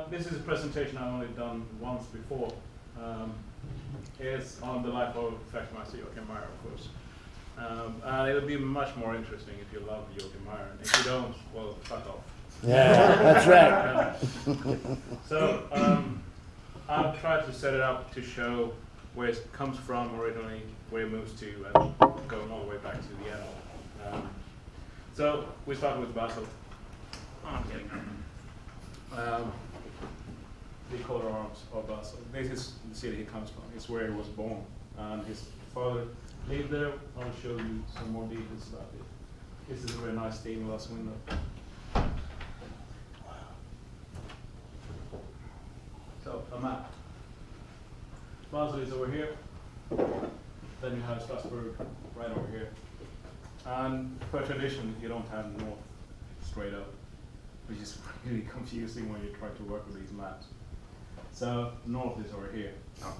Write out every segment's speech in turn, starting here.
This is a presentation I've only done once before. It's on the life of Factmaster Joachim Meyer, of course. And it'll be much more interesting if you love Joachim Meyer. And if you don't, well, fuck off. Yeah, that's right. So I've tried to set it up to show where it comes from originally, where it moves to, and going all the way back to the end. So we start with Basel. Oh, I'm kidding. The coat of arms of Basel. This is the city he comes from. It's where he was born, and his father lived there. I'll show you some more details about it. This is a very nice stained glass window. So a map. Basel is over here. Then you have Strasbourg right over here. And per tradition, you don't have north straight up, which is really confusing when you try to work with these maps. So north is over here. Oh,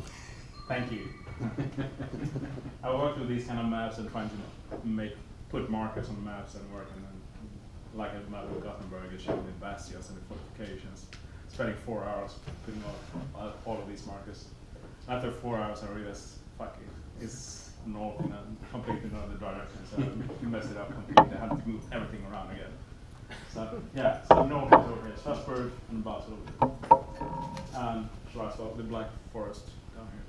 thank you. I worked with these kind of maps and trying to put markers on maps and working on, like a map of Gothenburg, is showing the bastions and the fortifications. Spending 4 hours putting all of these markers. After 4 hours, I realized, fuck it, it's north in a completely another direction, so I messed it up completely. I had to move everything around again. So yeah, so north is over here, Strasbourg and Basel, and Strasbourg, the Black Forest down here.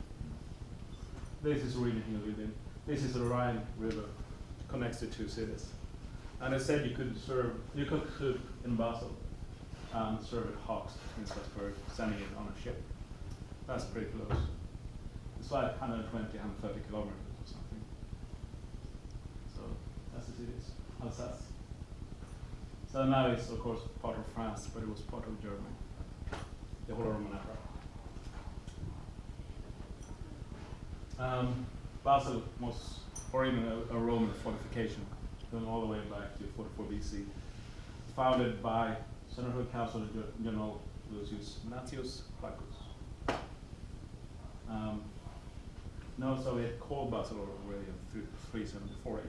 This is the region he lived in. This is the Rhine River, connects the two cities. And I said you could cook in Basel and serve it hot in Strasbourg, sending it on a ship. That's pretty close. It's like 120, 130 kilometers or something. So that's the cities, Alsace. So now it's of course part of France, but it was part of Germany, the whole Roman Empire. Basel was originally a Roman fortification, going all the way back to 44 BC. Founded by Senator Council General Lucius Natius Flaccus. So it called Basel already in 374 AD.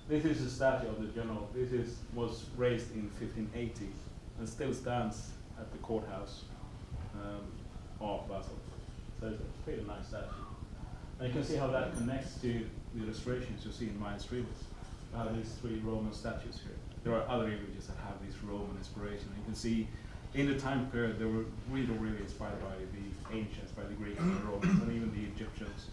This is a statue of the general. This was raised in 1580 and still stands at the courthouse of Basel. So it's a pretty nice statue. And you can see how that connects to the illustrations you see in Meyer Symposium. I have these 3 Roman statues here. There are other images that have this Roman inspiration. And you can see in the time period they were really inspired by the ancients, by the Greeks and the Romans, and even the Egyptians.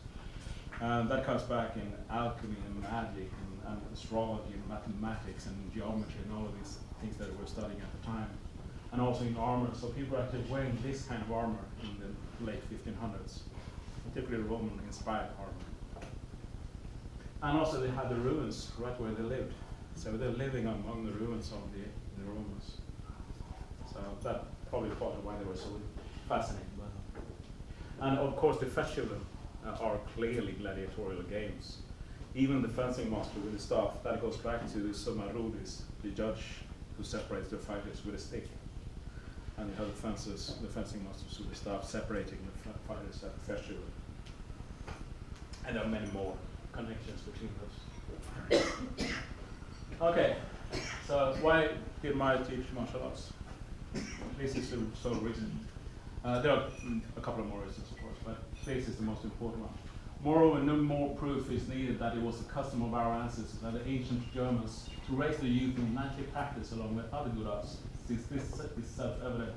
That comes back in alchemy and magic and astrology and mathematics and geometry and all of these things that we're studying at the time. And also in armor. So people are actually wearing this kind of armor in the late 1500s. Typically Roman inspired armor. And also they had the ruins right where they lived. So they're living among the ruins of the Romans. So that's probably part of why they were so fascinated by them. And of course the festival are clearly gladiatorial games. Even the fencing master with the staff, that goes back to the summa rudis, the judge who separates the fighters with a stick. And you have the fencing masters with the staff separating the fighters at the festival. And there are many more connections between those. Okay, so why did Meyer teach martial arts? This is the sole reason. There are a couple of more reasons, of course, but this is the most important one. Moreover, no more proof is needed that it was the custom of our ancestors, that the ancient Germans, to raise the youth in knightly practice along with other good arts, since this is self-evident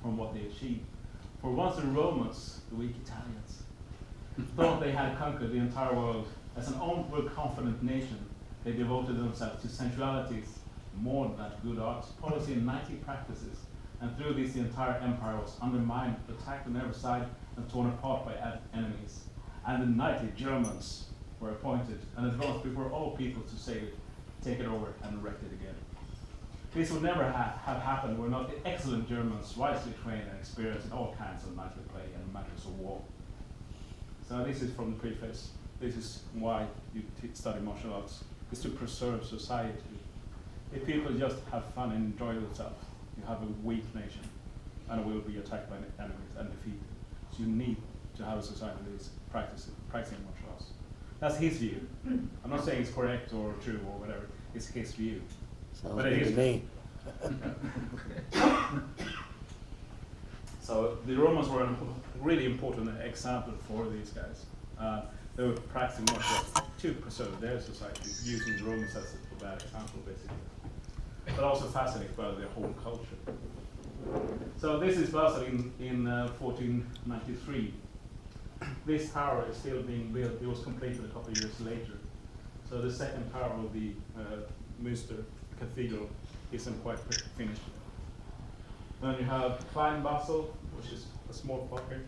from what they achieved. For once the Romans, the weak Italians, thought they had conquered the entire world, as an overconfident nation, they devoted themselves to sensualities more than good arts, policy, and knightly practices, and through this the entire empire was undermined, attacked on every side, and torn apart by enemies. And the knightly Germans were appointed and advanced before all people to save it, take it over, and erect it again. This would never have happened were not the excellent Germans wisely trained and experienced in all kinds of knightly play and matters of war. So this is from the preface. This is why you study martial arts. It's to preserve society. If people just have fun and enjoy themselves, you have a weak nation and will be attacked by enemies and defeated. So you need to have a society that is practicing martial arts. That's his view. I'm not saying it's correct or true or whatever. It's his view. Sounds good to me. So the Romans were a really important example for these guys. They were practicing not just to preserve their society, using the Romans as a bad example, basically, but also fascinated by their whole culture. So this is Basel in 1493. This tower is still being built. It was completed a couple of years later. So the second tower of the Münster Cathedral isn't quite finished. Then you have Klein Basel, which is a small pocket,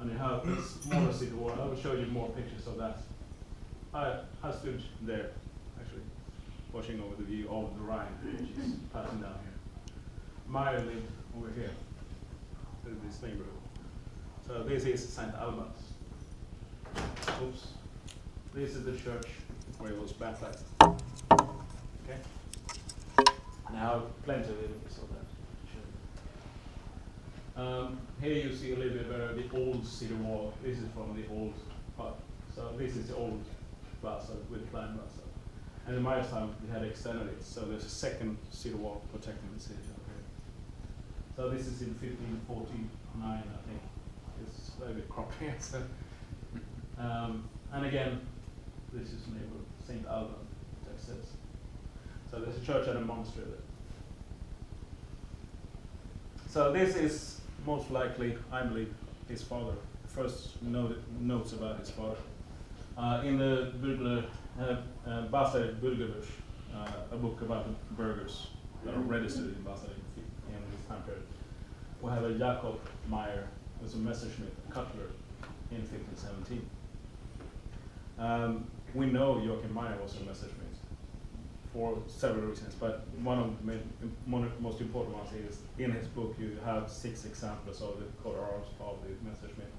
and you have a smaller city wall. I will show you more pictures of that. I stood there, actually, watching over the view of the Rhine, which is passing down here. Meyer lived over here, in this neighborhood. So this is St. Albans. Oops. This is the church where he was baptized. Okay? And I have plenty of images of that. Here you see a little bit better the old city wall. This is from the old part. So this is the old Basel with Klein Basel. And in Meyer's time, we had extended it, so there's a second city wall protecting the city up here. So this is in 1549, I think. It's a bit cropped here. So. And again, this is neighborhood St. Alban, Texas. So there's a church and a monastery there. So this is most likely, I believe, his father. First notes about his father. In the Basel Burgerbusch, a book about the burgers that are registered in Basel in this time period, we have a Joachim Meyer, who was a messerschmitt, a cutler, in 1517. We know Joachim Meyer was a messerschmitt for several reasons, but one of the most important ones is in his book you have 6 examples of the coat of arms of the messerschmitt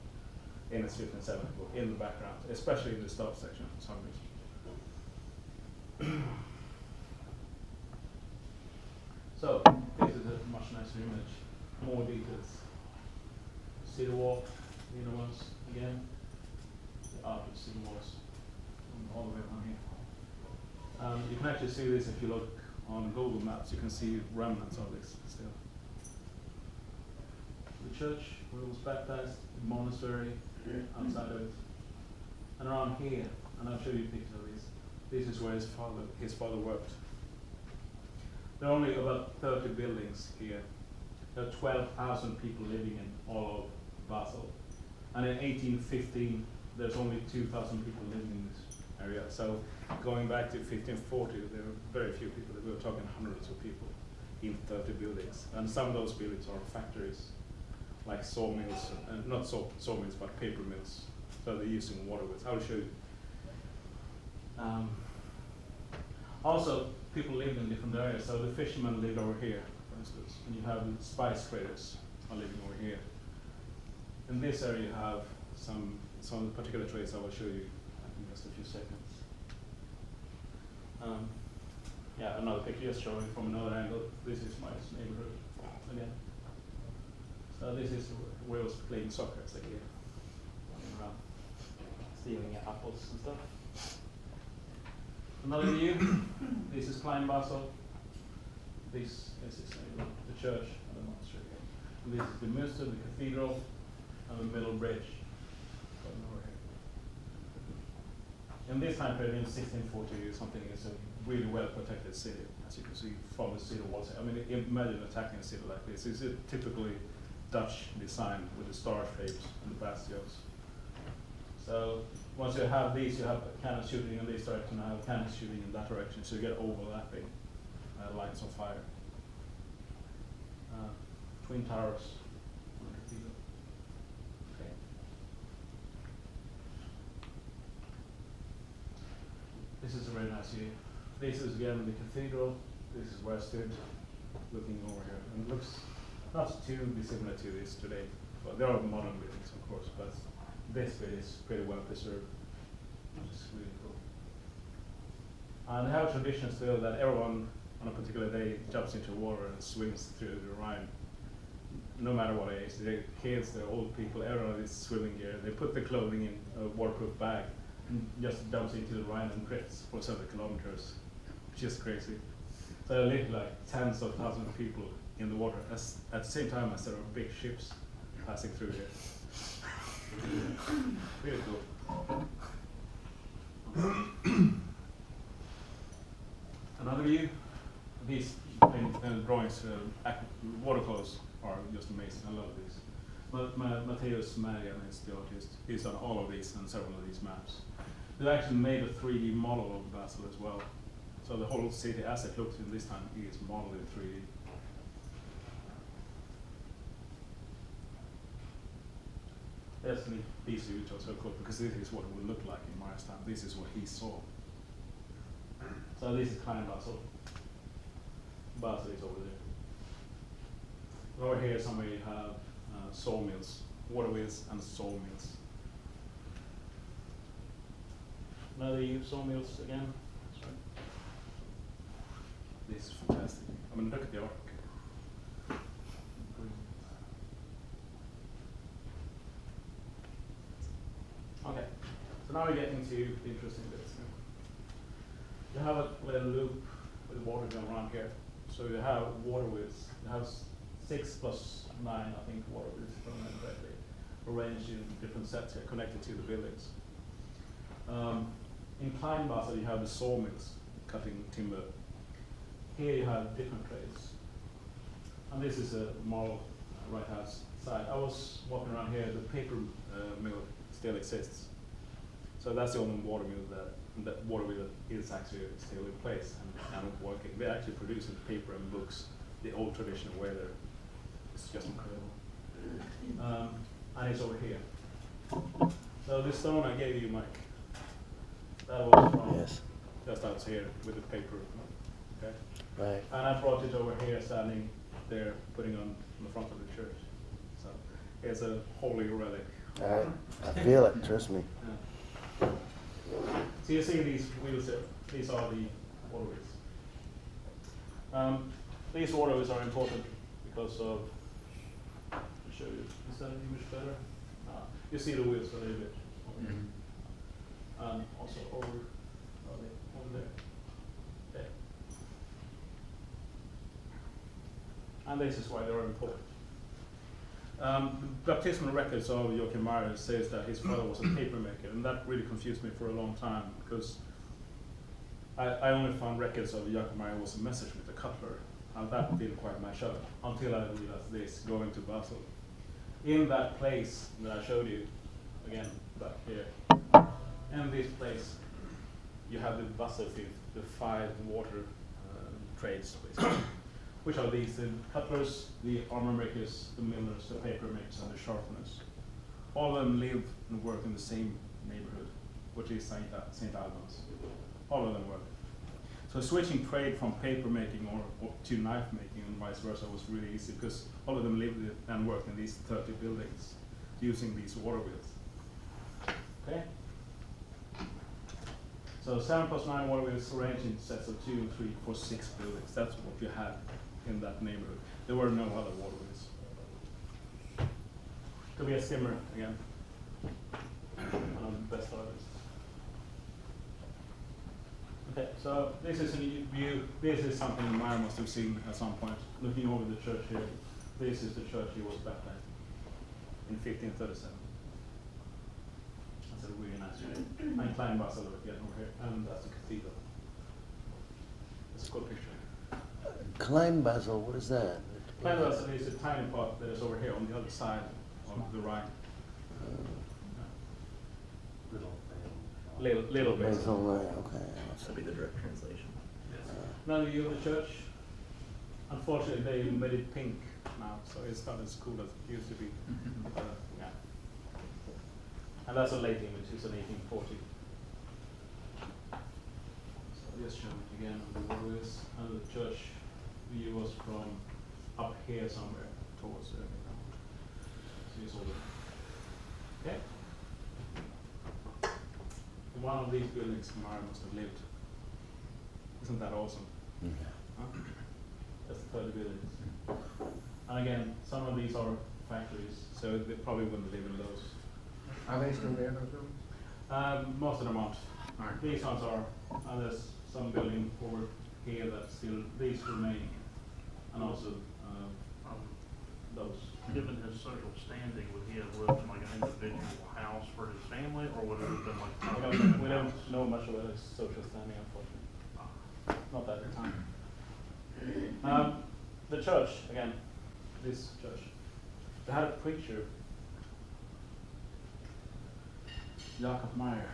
in his 1570 book in the background, especially in the stop section for some reason. So this is a much nicer image, more details. City wall, the inner ones again, the outer city walls, all the way down here. You can actually see this if you look on Google Maps. You can see remnants of this still. The church where he was baptized, the monastery outside of it, and around here. And I'll show you pictures of these. This is where his father worked. There are only about 30 buildings here. There are 12,000 people living in all of Basel. And in 1815, there's only 2,000 people living in this area. So going back to 1540, there were very few people. We were talking hundreds of people in 30 buildings. And some of those buildings are factories, like sawmills, not sawmills, but paper mills. So they're using waterways. I'll show you. Also, people lived in different areas. So the fishermen lived over here, for instance, and you have the spice traders are living over here. In this area, you have some particular trades I will show you in just a few seconds. Yeah, another picture just showing from another angle. This is my neighborhood again. So this is where I was playing soccer as a kid, running around, stealing apples and stuff. Another view. This is Klein Basel. This is the church and the monastery. And this is the Münster, the cathedral, and the middle bridge. Over here. In this time period, in 1640, something is a really well protected city, as you can see from the city walls. I mean, imagine attacking a city like this. It's a typically Dutch design with the star shapes and the bastions. So once you have these, you have cannon shooting in this direction, and have cannon shooting in that direction, so you get overlapping lines of fire. Twin towers on the cathedral. Okay. This is a very nice view. This is again the cathedral. This is where I stood, looking over here, and it looks not too dissimilar to this today. But there are modern buildings, of course, but this bit is pretty well preserved, which is really cool. And they have a tradition still that everyone on a particular day jumps into water and swims through the Rhine, no matter what age. The kids, the old people, everyone is swimming gear. They put the clothing in a waterproof bag and just jumps into the Rhine and drifts for several kilometers, which is crazy. So there live like tens of thousands of people in the water at the same time as there are big ships passing through here. Really cool. Another view. These drawings, watercolors are just amazing. I love these. But Mateusz Meyer is the artist. He's on all of these and several of these maps. They actually made a 3D model of Basel as well. So the whole city as it looks in this time is modeled in 3D. There's a piece which was so cool because this is what it would look like in Meyer's time. This is what he saw. So this is Klein Basel. Basel is over there. Over here somewhere you have sawmills, waterwheels and sawmills. Another sawmills again. That's right. This is fantastic. I mean, look at the arc. Okay, so now we get into the interesting bits. You have a little loop with water going around here. So you have waterways. You have 6 plus 9, I think, waterways from correctly, arranged in different sets here, connected to the buildings. In Klein Basel, you have the sawmills cutting timber. Here you have different trades. And this is a model right hand side. I was walking around here, the paper mill still exists. So that's the only water mill that water mill is actually still in place and working. They're actually producing paper and books the old traditional way there. It's just incredible. And it's over here. So this stone I gave you, Mike, that was from just out here with the paper. Okay. Right. And I brought it over here, standing there, putting on the front of the church. So it's a holy relic. I feel it, trust me. Yeah. So you see these wheels here. These are the waterways. These waterways are important because of, let me show you, is that image better? You see the wheels a little bit over here. And also over there. Okay. And this is why they are important. The baptismal records of Joachim Meyer says that his father was a paper maker, and that really confused me for a long time because I only found records of Joachim Meyer was a message with a cutler, and that didn't quite match up until I realized this, going to Basel. In that place that I showed you, again, back here, in this place, you have the Wasserfilf, the 5 water trades, basically. Which are these, the cutlers, the armor makers, the millers, the paper makers, and the sharpeners. All of them live and work in the same neighborhood, which is St. Albans. All of them work. So switching trade from paper making or to knife making and vice versa was really easy because all of them lived and worked in these 30 buildings using these water wheels. Okay? So 7 plus 9 water wheels arranged in sets of 2 and 3 for 6 buildings. That's what you had in that neighborhood. There were no other waterways. Tobias Zimmer again, one of the best artists. Okay, so this is a view. This is something Meyer must have seen at some point. Looking over the church here, this is the church he was baptized in 1537. That's a really nice view. And Klein Basel again over here, and that's the cathedral. It's a cool picture. Klein Basel, what is that? Klein Basel is a tiny part that is over here on the other side of the Rhine. Little bit. Basel, right, okay. That would be the direct translation. Another view of the church. Unfortunately, they made it pink now, so it's not as cool as it used to be. Yeah. And that's a late image, it's an 1840. So I'll just show it again on the warriors. And the church view was from up here somewhere towards there. So you saw it. Okay. In one of these buildings, Meyer must have lived. Isn't that awesome? Yeah. Huh? That's the 30 buildings. And again, some of these are factories, so they probably wouldn't live in those. Are they still there, those buildings? Most of them aren't. These ones are, and there's some building over here that still, these remain, and also those. given his social standing, would he have lived in like an individual house for his family, or would it have been like? We don't know much about his social standing, unfortunately. Not at the time. The church, again, this church, they had a preacher, Joachim Meyer,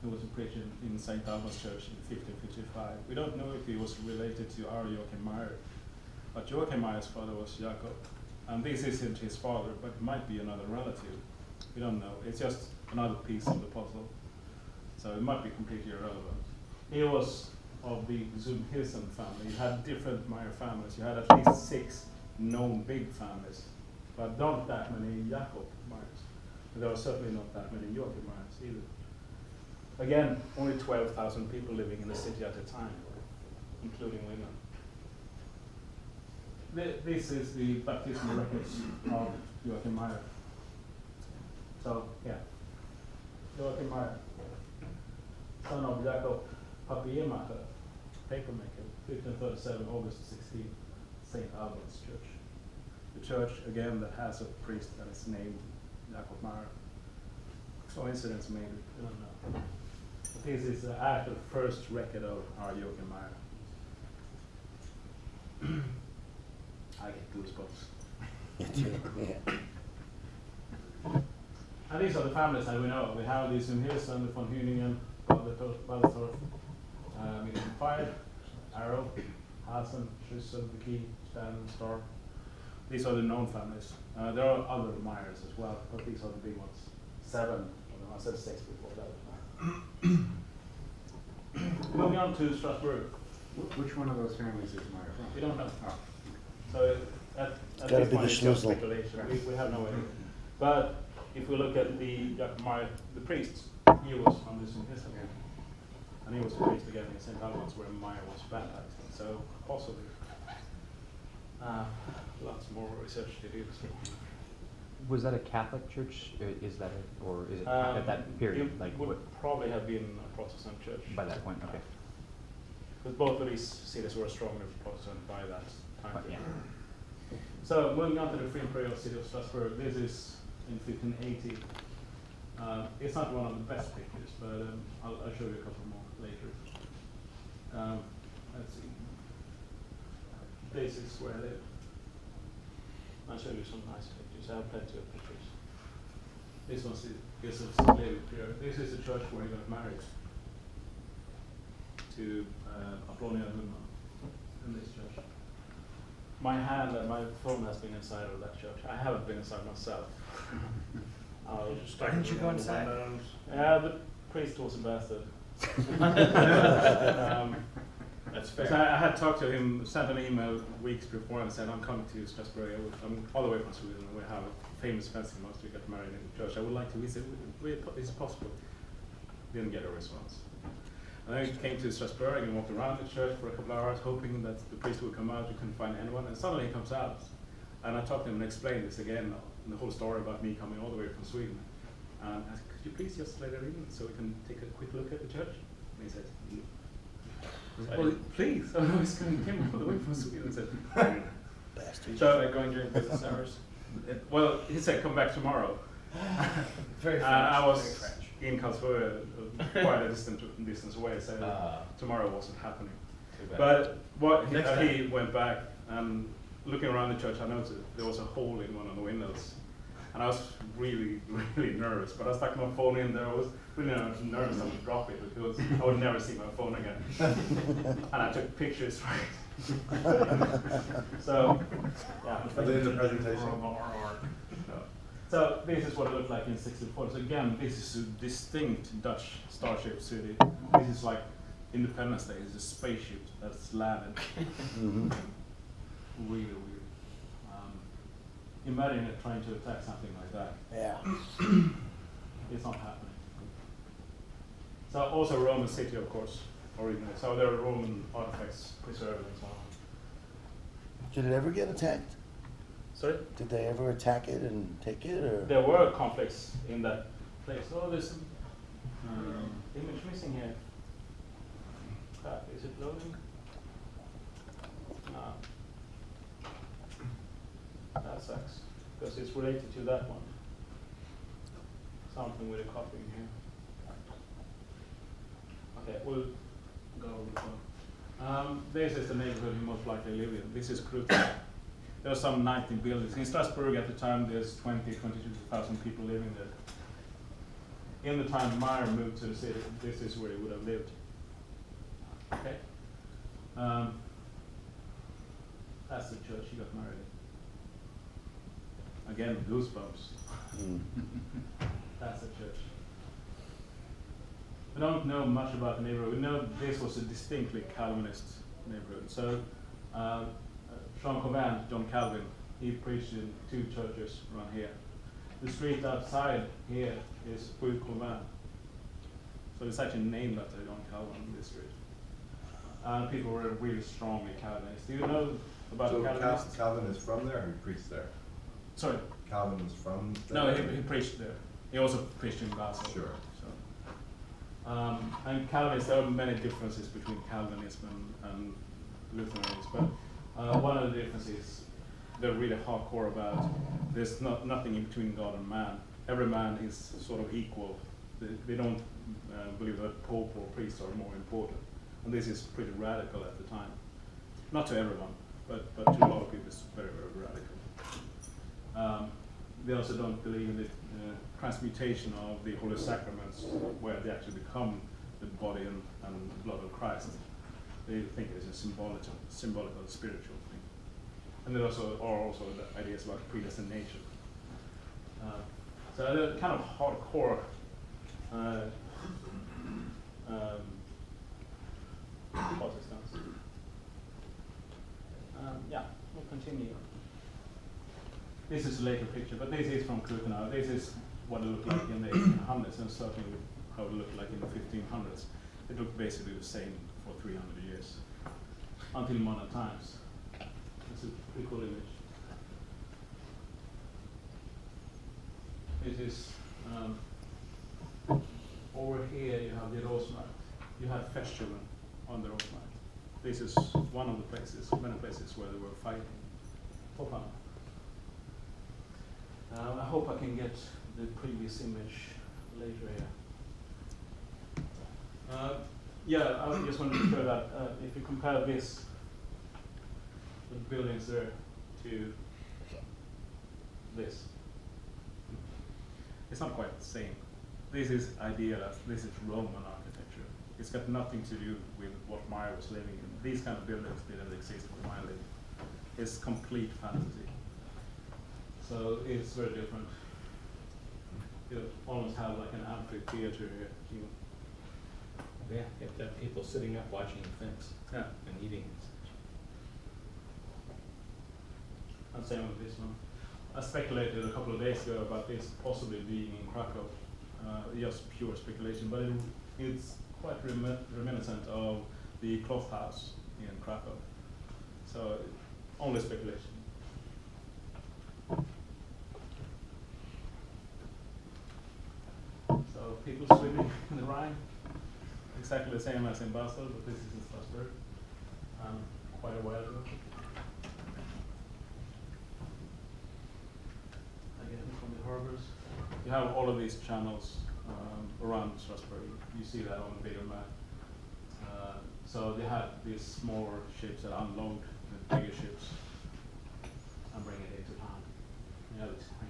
who was a preacher in St. Alban's Church in 1555. We don't know if he was related to our Joachim Meyer, but Joachim Meyer's father was Jacob. And this isn't his father, but it might be another relative. We don't know. It's just another piece of the puzzle. So it might be completely irrelevant. He was of the Zumhilsen family. You had different Meyer families. You had at least 6 known big families, but not that many Jacob Meyers. There were certainly not that many Joachim Meyers either. Again, only 12,000 people living in the city at the time, including women. This is the baptismal records of Joachim Meyer. So, yeah. Joachim Meyer, son of Jacob Papiermacher, papermaker, 1537, August 16, St. Alban's Church. The church, again, that has a priest that is named Jacob Meyer. Coincidence, maybe, I don't know. But this is the actual first record of our Joachim Meyer. I get goosebumps. And these are the families that we know. We have these in Hilson, von Hüningen, Balletorf, Fire, Arrow, Hasen, Schüssel, the Key, Stan, Star. These are the known families. There are other Meyers as well, but these are the big ones. 7. I said 6 before that. Moving on to Strasbourg. Which one of those families is Meyer from? We don't know. Oh. So at this point it's just speculation. We have no idea. But if we look at the Jacob Meyer, the priest, he was on this epistle. And he was a priest again in St. Albans where Meyer was baptized. So possibly. Lots more research to do. Was that a Catholic church? Is that or is it at that period? It like would what, probably have been a Protestant church. by that point? Okay. Because both of these cities were strongly Protestant by that time. Yeah. So moving on to the Free Imperial City of Strasbourg, this is in 1580. It's not one of the best pictures, but I'll show you a couple more later. Let's see. This is where I live. I'll show you some nice pictures. I have plenty of pictures. This one is a little clearer. This is the church where he got married to Apollonia Lundman in this church. My hand and my phone has been inside of that church. I haven't been inside myself. Why didn't you go inside? Yeah, the priest was a bastard. That's fair. So I had talked to him, sent an email weeks before and said, I'm coming to Strasbourg. I'm all the way from Sweden. We have a famous fencing master. We got married in the church. I would like to visit. Is it possible? Didn't get a response. And then we came to Strasbourg and walked around the church for a couple of hours, hoping that the priest would come out. We couldn't find anyone. And suddenly he comes out. And I talked to him and explained this again, the whole story about me coming all the way from Sweden. And I said, could you please just let her in so we can take a quick look at the church? And he said, no. Well, please. I was came all the way from Sweden and said, Bastard. so going during business hours? well, he said, come back tomorrow. Very French. I was very French. in Karlsruhe, quite a distance away, so tomorrow wasn't happening. But what he went back and looking around the church, I noticed there was a hole in one of the windows. And I was really, really nervous, but I stuck my phone in there. I was really nervous I would drop it because I would never see my phone again. And I took pictures, right? So, yeah. The presentation. So this is what it looked like in 1640. So again, this is a distinct Dutch star-shaped city. This is like Independence Day. It's a spaceship that's landed. Really weird. Imagine it trying to attack something like that. Yeah. It's not happening. So also Roman city, of course, originally. So there are Roman artifacts preserved and so on. Did it ever get attacked? Sorry? Did they ever attack it and take it, or? There were conflicts in that place. Oh, there's some image missing here. Is it loading? No. That sucks, because it's related to that one. Something with a copying here. Okay, we'll go over this one. This is the neighborhood you most likely live in. This is Krutna. There are some 19 buildings. In Strasbourg at the time, there's 22,000 people living there. In the time Meyer moved to the city, this is where he would have lived. Okay. That's the church he got married in. Again, goosebumps. That's the church. We don't know much about the neighborhood. We know this was a distinctly Calvinist neighborhood. So, Jean Calvin, John Calvin, he preached in 2 churches around here. The street outside here is Rue Calvin. So it's actually named after John Calvin, this street. And people were really strongly Calvinist. Do you know about Calvinists? Calvin is from there, or he preached there? Sorry? Calvin was from there? No, he preached there. He also preached in Basel. Sure. So, and Calvinists, there are many differences between Calvinism and Lutheranism, but one of the differences they're really hardcore about, there's nothing in between God and man. Every man is sort of equal. They don't believe that Pope or priest are more important. And this is pretty radical at the time. Not to everyone, but to a lot of people it's very, very radical. They also don't believe in the transmutation of the Holy Sacraments, where they actually become the body and blood of Christ. They think it's a symbolical, spiritual thing. And there also are also the ideas about predestination. So they're kind of hardcore Protestants. Yeah, we'll continue. This is a later picture, but this is from Krutna. This is what it looked like in the 1800s, and certainly how it looked like in the 1500s. It looked basically the same for 300 years, until modern times. It's a pretty cool image. This is, over here you have the Rosemont. You have Festschule on the Rosemont. This is one of the places, many places where they were fighting for fun. I hope I can get the previous image later here. Yeah, I just wanted to show that if you compare this, the buildings there, to this, it's not quite the same. This is idealist, this is Roman architecture. It's got nothing to do with what Meyer was living in. These kind of buildings didn't exist when Meyer lived. It's complete fantasy. So it's very different. You almost have like an amphitheater here. Yeah, you have to have people sitting up watching the fence Yeah. and eating. And same with this one. I speculated a couple of days ago about this possibly being in Krakow. Just pure speculation, but it's quite reminiscent of the cloth house in Krakow. So only speculation. So people swimming in the Rhine, exactly the same as in Basel, but this is in Strasbourg, quite a while ago. Again, from the harbors. You have all of these channels around Strasbourg. You see that on the bigger map. So they have these smaller ships that unload the bigger ships and bring it into town. You have these cranes.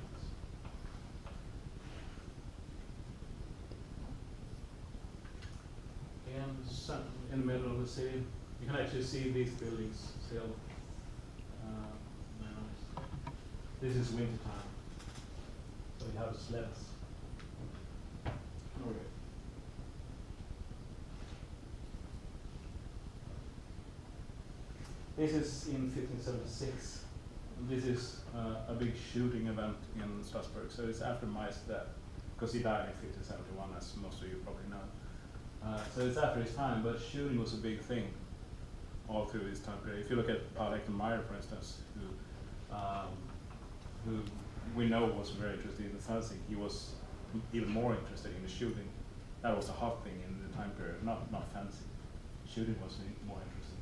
And in the middle of the city, you can actually see these buildings still. Very nice. This is winter time, so you have sleds. Over here. This is in 1576. This is a big shooting event in Strasbourg, so it's after Meyer's death, because he died in 1571, as most of you probably know. So it's after his time, but shooting was a big thing all through his time period. If you look at Joachim Meyer, for instance, who we know was very interested in the fencing, he was even more interested in the shooting. That was a hot thing in the time period, not fencing. Shooting was more interesting.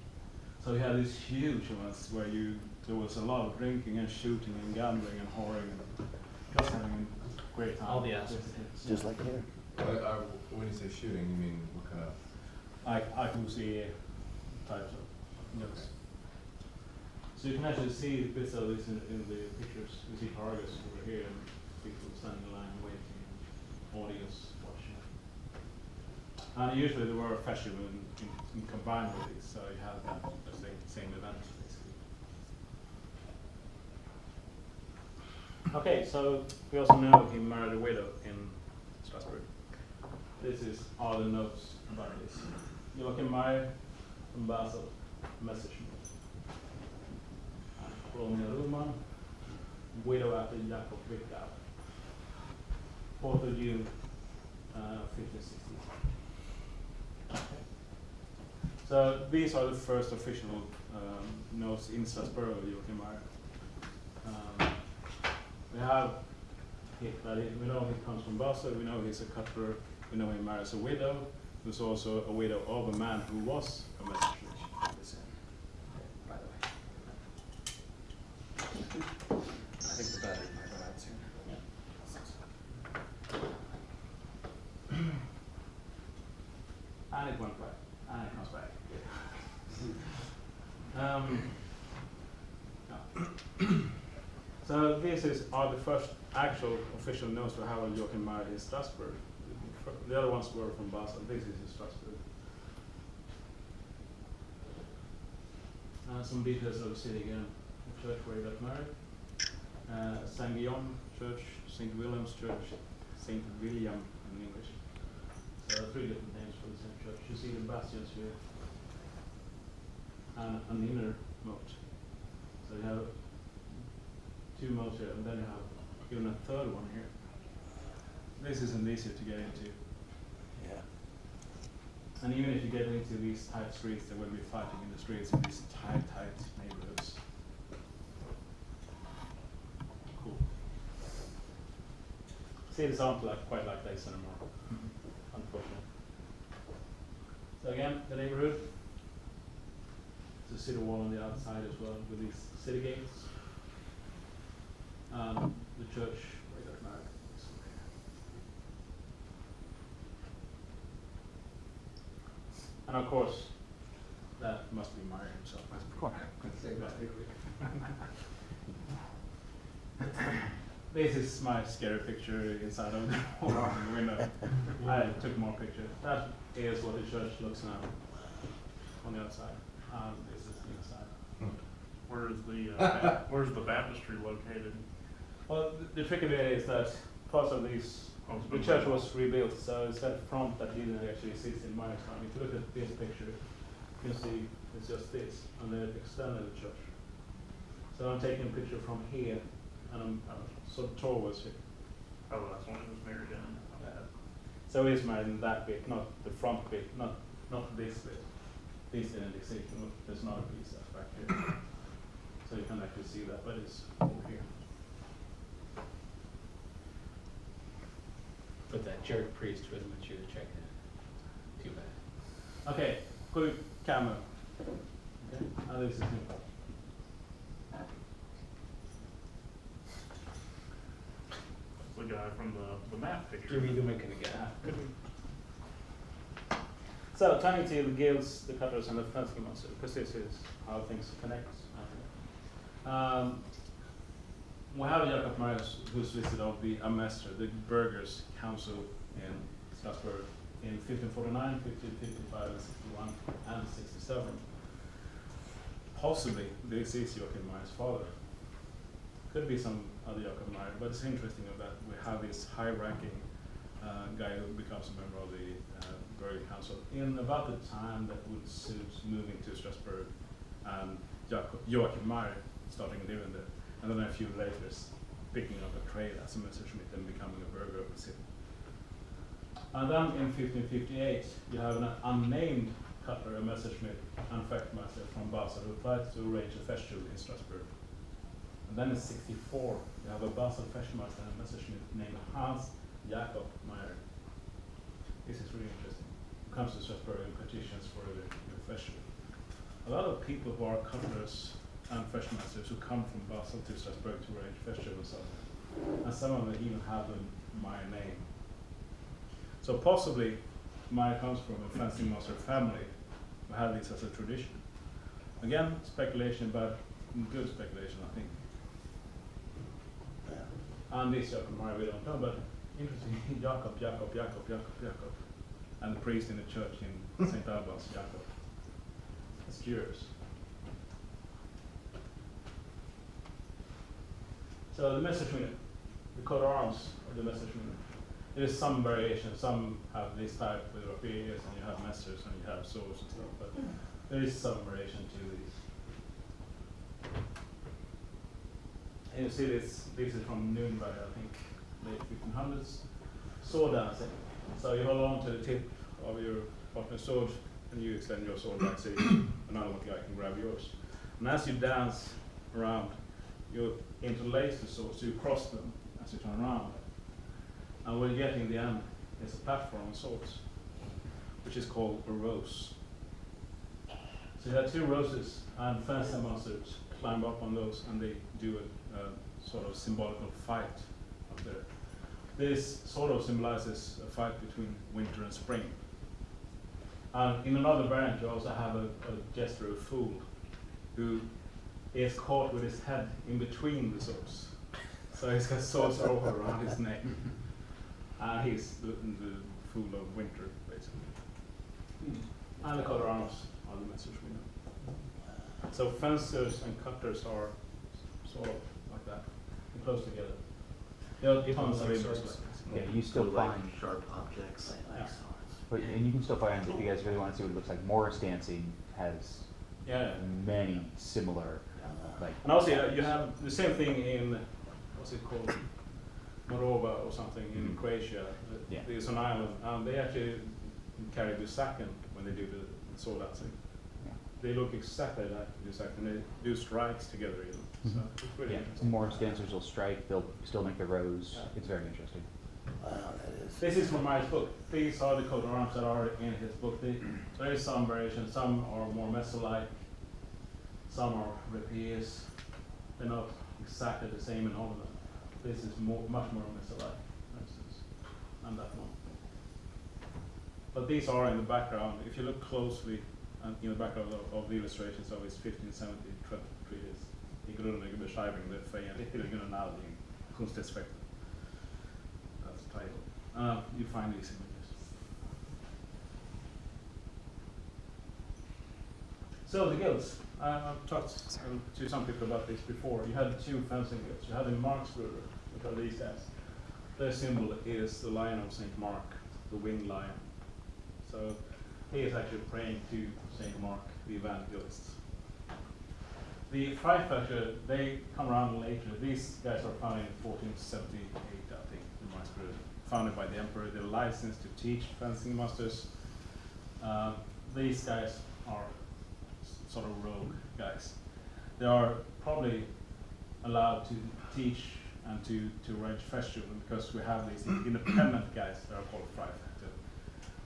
So we had these huge events where you there was a lot of drinking and shooting and gambling and whoring and just having a great time. All the aspects. Just like here? When you say shooting, you mean what kind of? I can see types of notes. So you can actually see bits of this in the pictures. We see targets over here and people standing in line waiting, audience watching. And usually there were a festival in combined with these, so you have that as the same event basically. Okay, so we also know he married a widow in Strasbourg. This is all the notes about this. Joachim Meyer from Basel, Messerschmitt. Romeo Ruhlman, widow after Jakob Wickau. 4th of June, 1560. Okay. So these are the first official notes in Strasbourg of Joachim Meyer. We have we know he comes from Basel, we know he's a cutler, we know he marries a widow, who's also a widow of a man who was a Messerschmitt. By the way. I think the battery might run out soon. And it went back, and it comes back. No. So these are the first actual official notes we have of Joachim Meyer in Strasbourg. The other ones were from Basel. This is in Strasbourg. Some details of the city again. The church where he got married. St. Guillaume Church, St. William's Church, St. William in English. So 3 different names for the same church. You see the bastions here. And an inner moat. So you have 2 moats here, and then you have even a third one here. This isn't easy to get into. Yeah. And even if you get into these tight streets, there will be fighting in the streets in these tight neighborhoods. Cool. Cities aren't quite like this anymore, unfortunately. So again, the neighborhood. There's a city wall on the outside as well with these city gates. The church where he got married is over here. And of course, that must be Meyer himself. Of course. This is my scary picture inside of the window. I took more pictures. That is what the church looks now on the outside. This is the inside. Where's the baptistry located? Well, the tricky bit is that parts of these, the church was rebuilt, so it's that front that didn't actually exist in Meyer's time. If you look at this picture, you can see it's just this, and they extended the church. So I'm taking a picture from here, and I'm sort of towards here. Oh, that's when it was married in. So it's married in that bit, not the front bit, not this bit. This didn't exist, there's not a piece that's back here. So you can actually see that, but it's over here. But that jerk priest wouldn't want you to check it. Too bad. Okay, quick camera. Okay, now this is him. The guy from the map picture. Jimmy the making a guy. Could be. So turning to the guilds, the cutters, and the fencing monster, because this is how things connect. We have Jakob Meyer, who's listed of the Amester, the Burghers' Council in Strasbourg in 1549, 1555, 61, and 67. Possibly this is Joachim Meyer's father. Could be some other Jakob Meyer, but it's interesting that we have this high-ranking guy who becomes a member of the Burger Council in about the time that would suit moving to Strasbourg and Joachim Meyer starting living there. And then a few later, picking up a trade as a Messerschmitt and becoming a burgher of the city. And then in 1558, you have an unnamed cutler, a Messerschmitt and Fechtmeister from Basel, who tried to arrange a festival in Strasbourg. And then in 64, you have a Basel Fechtmeister and a Messerschmitt named Hans Jakob Meyer. This is really interesting. Who comes to Strasbourg and petitions for the festival. A lot of people who are cutlers and Freshmasters who come from Basel to Strasbourg to arrange festivals. And some of them even have the Meyer name. So possibly Meyer comes from a fencing master family who had this as a tradition. Again, speculation, but good speculation, I think. And this Joachim Meyer we don't know, but interesting, Jakob, and the priest in the church in St. Albans, Jakob. That's curious. So the Messerschmitt, the coat of arms of the Messerschmitt. There is some variation. Some have this type with rapiers, and you have messers, and you have swords and stuff. But there is some variation to these. And you see this is from Nuremberg, I think, late 1500s. Sword dancing. So you hold on to the tip of your partner's sword, and you extend your sword back so another guy can grab yours. And as you dance around, you interlace the swords, so you cross them as you turn around. And what you get in the end is a platform of swords, which is called a rose. So you have two roses, and fencing masters climb up on those, and they do a sort of symbolical fight up there. This sort of symbolizes a fight between winter and spring. And in another variant, you also have a jester, a fool, who is caught with his head in between the swords. So he's got swords over around his neck. And he's the fool of winter, basically. And the coat of arms are the message we know. So fencers and cutters are sort of like that, and close together. There are tons of images like this. Yeah, you still find, sharp objects. Yeah. but, and you can still find, if you guys really want to see what it looks like, Morris dancing has Yeah. many similar, like. And also you have the same thing in, what's it called, Morova or something in Croatia. Yeah. There's an island, and they actually carry the second when they do the sword dancing. Yeah. They look exactly like the second. They do strikes together even. So it's really Yeah, interesting. Morris dancers will strike, they'll still make the rows, Yeah. it's very interesting. Wow, that is. This is from Meyer's book. These are the coat of arms that are in his book. There is some variation. Some are more meso-like. Some are rapiers. They're not exactly the same in all of them. This is much more meso-like, for instance, and that one. But these are in the background. If you look closely in the background of the illustrations of his 1570 treatise, I grundlägger beschreibning det regionala konstaspekten. That's the title. You find these images. So the guilds. I've talked to some people about this before. You had two fencing guilds. You had the Marksbrüder, which are these guys. Their symbol is the lion of Saint Mark, the winged lion. So he is actually praying to Saint Mark, the evangelist. The Freifächer, they come around later. These guys are founded in 1478, I think, the Marksbrüder, founded by the emperor. They're licensed to teach fencing masters. These guys are sort of rogue guys. They are probably allowed to teach and to arrange festival because we have these independent guys that are called Freifächer.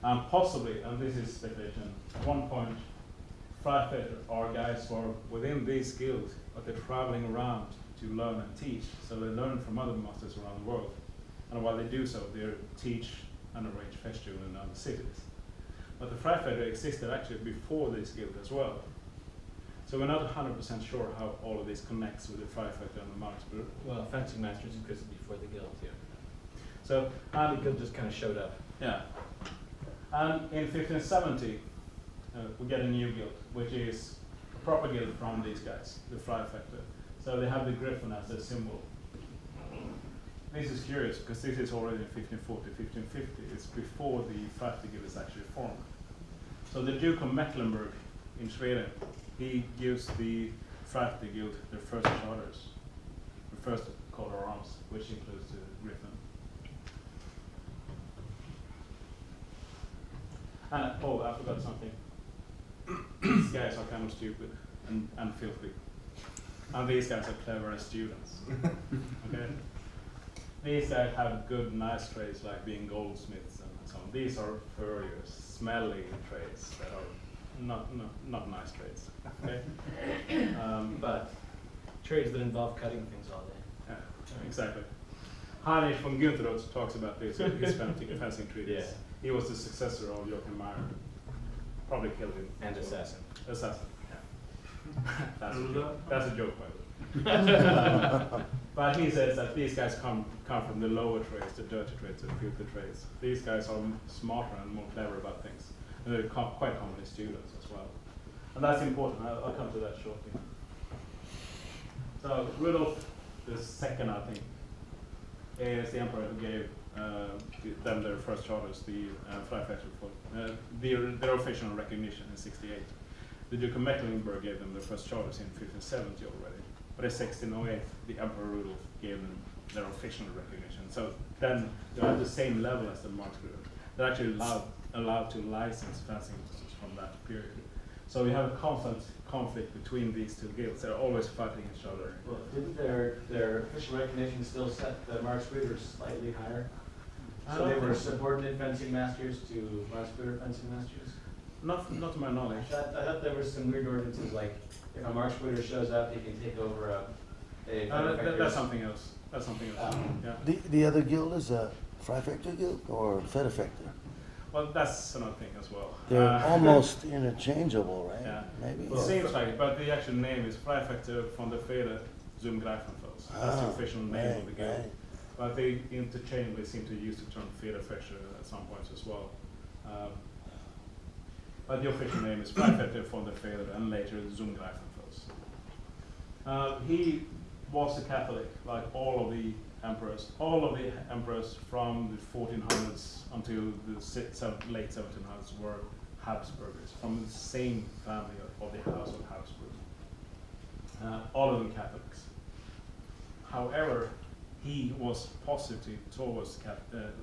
And possibly, and this is speculation, at one point Freifächer are guys who are within these guilds, but they're traveling around to learn and teach. So they learn from other masters around the world. And while they do so, they teach and arrange festival in other cities. But the Freifächer existed actually before this guild as well. So we're not 100% sure how all of this connects with the Freifächer and the Marksbrüder. Well, fencing masters existed before the guild, yeah. So, The guild just kind of showed up. yeah. And in 1570, we get a new guild, which is a proper guild from these guys, the Freifächer. So they have the griffin as a symbol. This is curious because this is already in 1540, 1550. It's before the Freifächer guild is actually formed. So the Duke of Mecklenburg in Sweden, he gives the Freifächer guild their first charters, the first coat of arms, which includes the griffin. And oh, I forgot something. These guys are kind of stupid and filthy. And these guys are clever as students. Okay? These guys have good, nice trades like being goldsmiths and so on. These are furriers, smelly trades that are not nice trades. Okay. But trades that involve cutting things all day. Yeah, exactly. Heinrich von Guntherotz talks about this in his fencing treatise. Yeah. He was the successor of Joachim Meyer. Probably killed him. And assassin. Assassin. Yeah. That's a joke, by the way. But he says that these guys come from the lower trades, the dirty trades, the filthy trades. These guys are smarter and more clever about things. And they're quite commonly students as well. And that's important. I'll come to that shortly. So Rudolf II, I think, is the emperor who gave them their first charters, the Freifetzer, their official recognition in '68. The Duke of Mecklenburg gave them their first charters in 1570 already. But in 1608, the Emperor Rudolf gave them their official recognition. So then they're at the same level as the Marksbrüder. They're actually allowed to license fencing from that period. So we have a constant conflict between these two guilds. They're always fighting each other. Well, didn't their official recognition still set the Marksbrüder slightly higher? So they were subordinate fencing masters to Marksbrüder fencing masters? Not to my knowledge. I thought there was some weird ordinances, like if a Marksbrüder shows up, he can take over a That's something else. That's something else. Yeah. The other guild is a Freifector guild or Fedefector? Well, that's another thing as well. They're almost interchangeable, right? Yeah. Maybe. It seems like it, but the actual name is Freifector von der Fehde zum Greifenfels. That's the official name of the guild. Right. But they interchangeably seem to use the term Federfechter at some points as well. But the official name is Freifector von der Fehde and later zum Greifenfels. He was a Catholic, like all of the emperors. All of the emperors from the 1400s until the late 1700s were Habsburgers, from the same family of the House of Habsburg. All of them Catholics. However, he was positive towards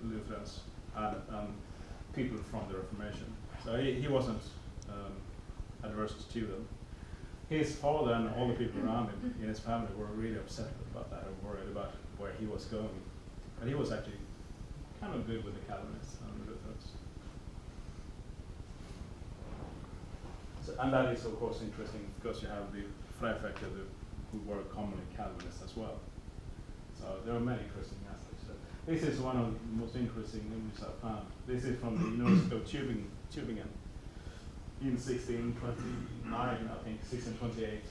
Lutherans and people from the Reformation. So he wasn't adverse to them. His father and all the people around him in his family were really upset about that and worried about where he was going. But he was actually kind of good with the Calvinists and the Lutherans. So, and that is of course interesting because you have the Freifector who were commonly Calvinists as well. So there are many interesting aspects. So this is one of the most interesting images I've found. This is from the University of Tübingen in 1629, I think, 1628.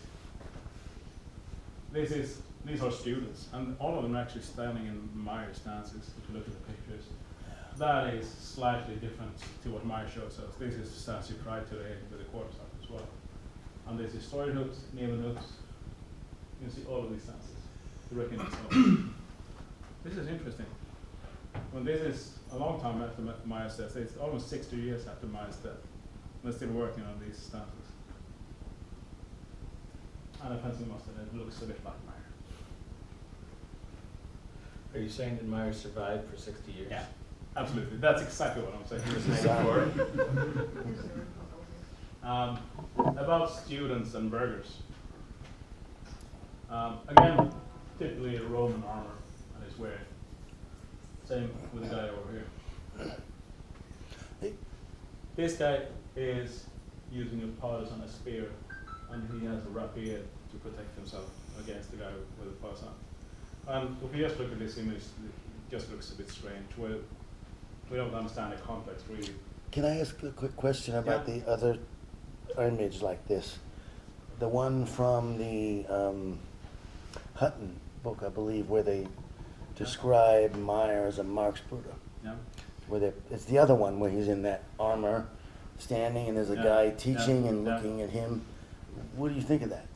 These are students, and all of them are actually standing in Meyer stances, if you look at the pictures. That is slightly different to what Meyer shows us. This is the stance you try today with the quarterstaff as well. And this is story hooks, navel hooks. You can see all of these stances. You recognize them. This is interesting. When this is a long time after Meyer's death, it's almost 60 years after Meyer's death. They're still working on these stances. And a fencing master that looks a bit like Meyer. Are you saying that Meyer survived for 60 years? Yeah, absolutely. That's exactly what I'm saying. He was 94. About students and burghers. Again, typically a Roman armor and his wear. Same with the guy over here. This guy is using a pardus and a spear, and he has a rapier to protect himself against the guy with a parson. And if you just look at this image, it just looks a bit strange. We don't understand the context really. Can I ask a quick question about the other image like this? The one from the Hutton book, I believe, where they describe Meyer as a Marksbrüder. Yeah. It's the other one where he's in that armor, standing, and there's a guy teaching and looking at him. What do you think of that?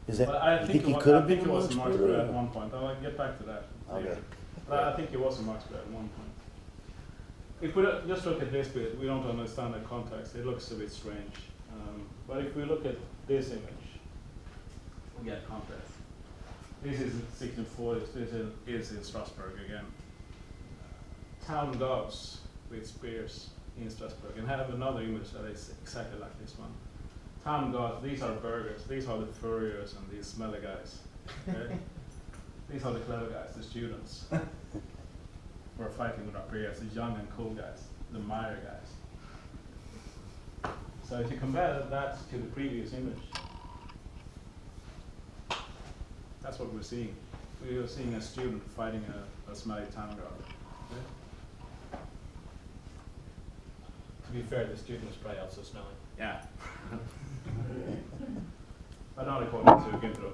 Is that? Well, I you think he could have been a he was a Marksbrüder at Marksbrüder? one point. I'll get back to that later. Okay. But I think he was a Marksbrüder at one point. If we just look at this bit, we don't understand the context. It looks a bit strange. But if we look at this image, we get context. This is 1640s. This is in Strasbourg again. Town guards with spears in Strasbourg, and have another image that is exactly like this one. Town guards, these are burghers, these are the furriers and these smelly guys. Okay? These are the clever guys, the students. We're fighting with our peers, the young and cool guys, the Meyer guys. So if you compare that to the previous image, that's what we're seeing. We are seeing a student fighting a smelly town guard. To be fair, the student was probably also smelling. Yeah. But not according to Gintro.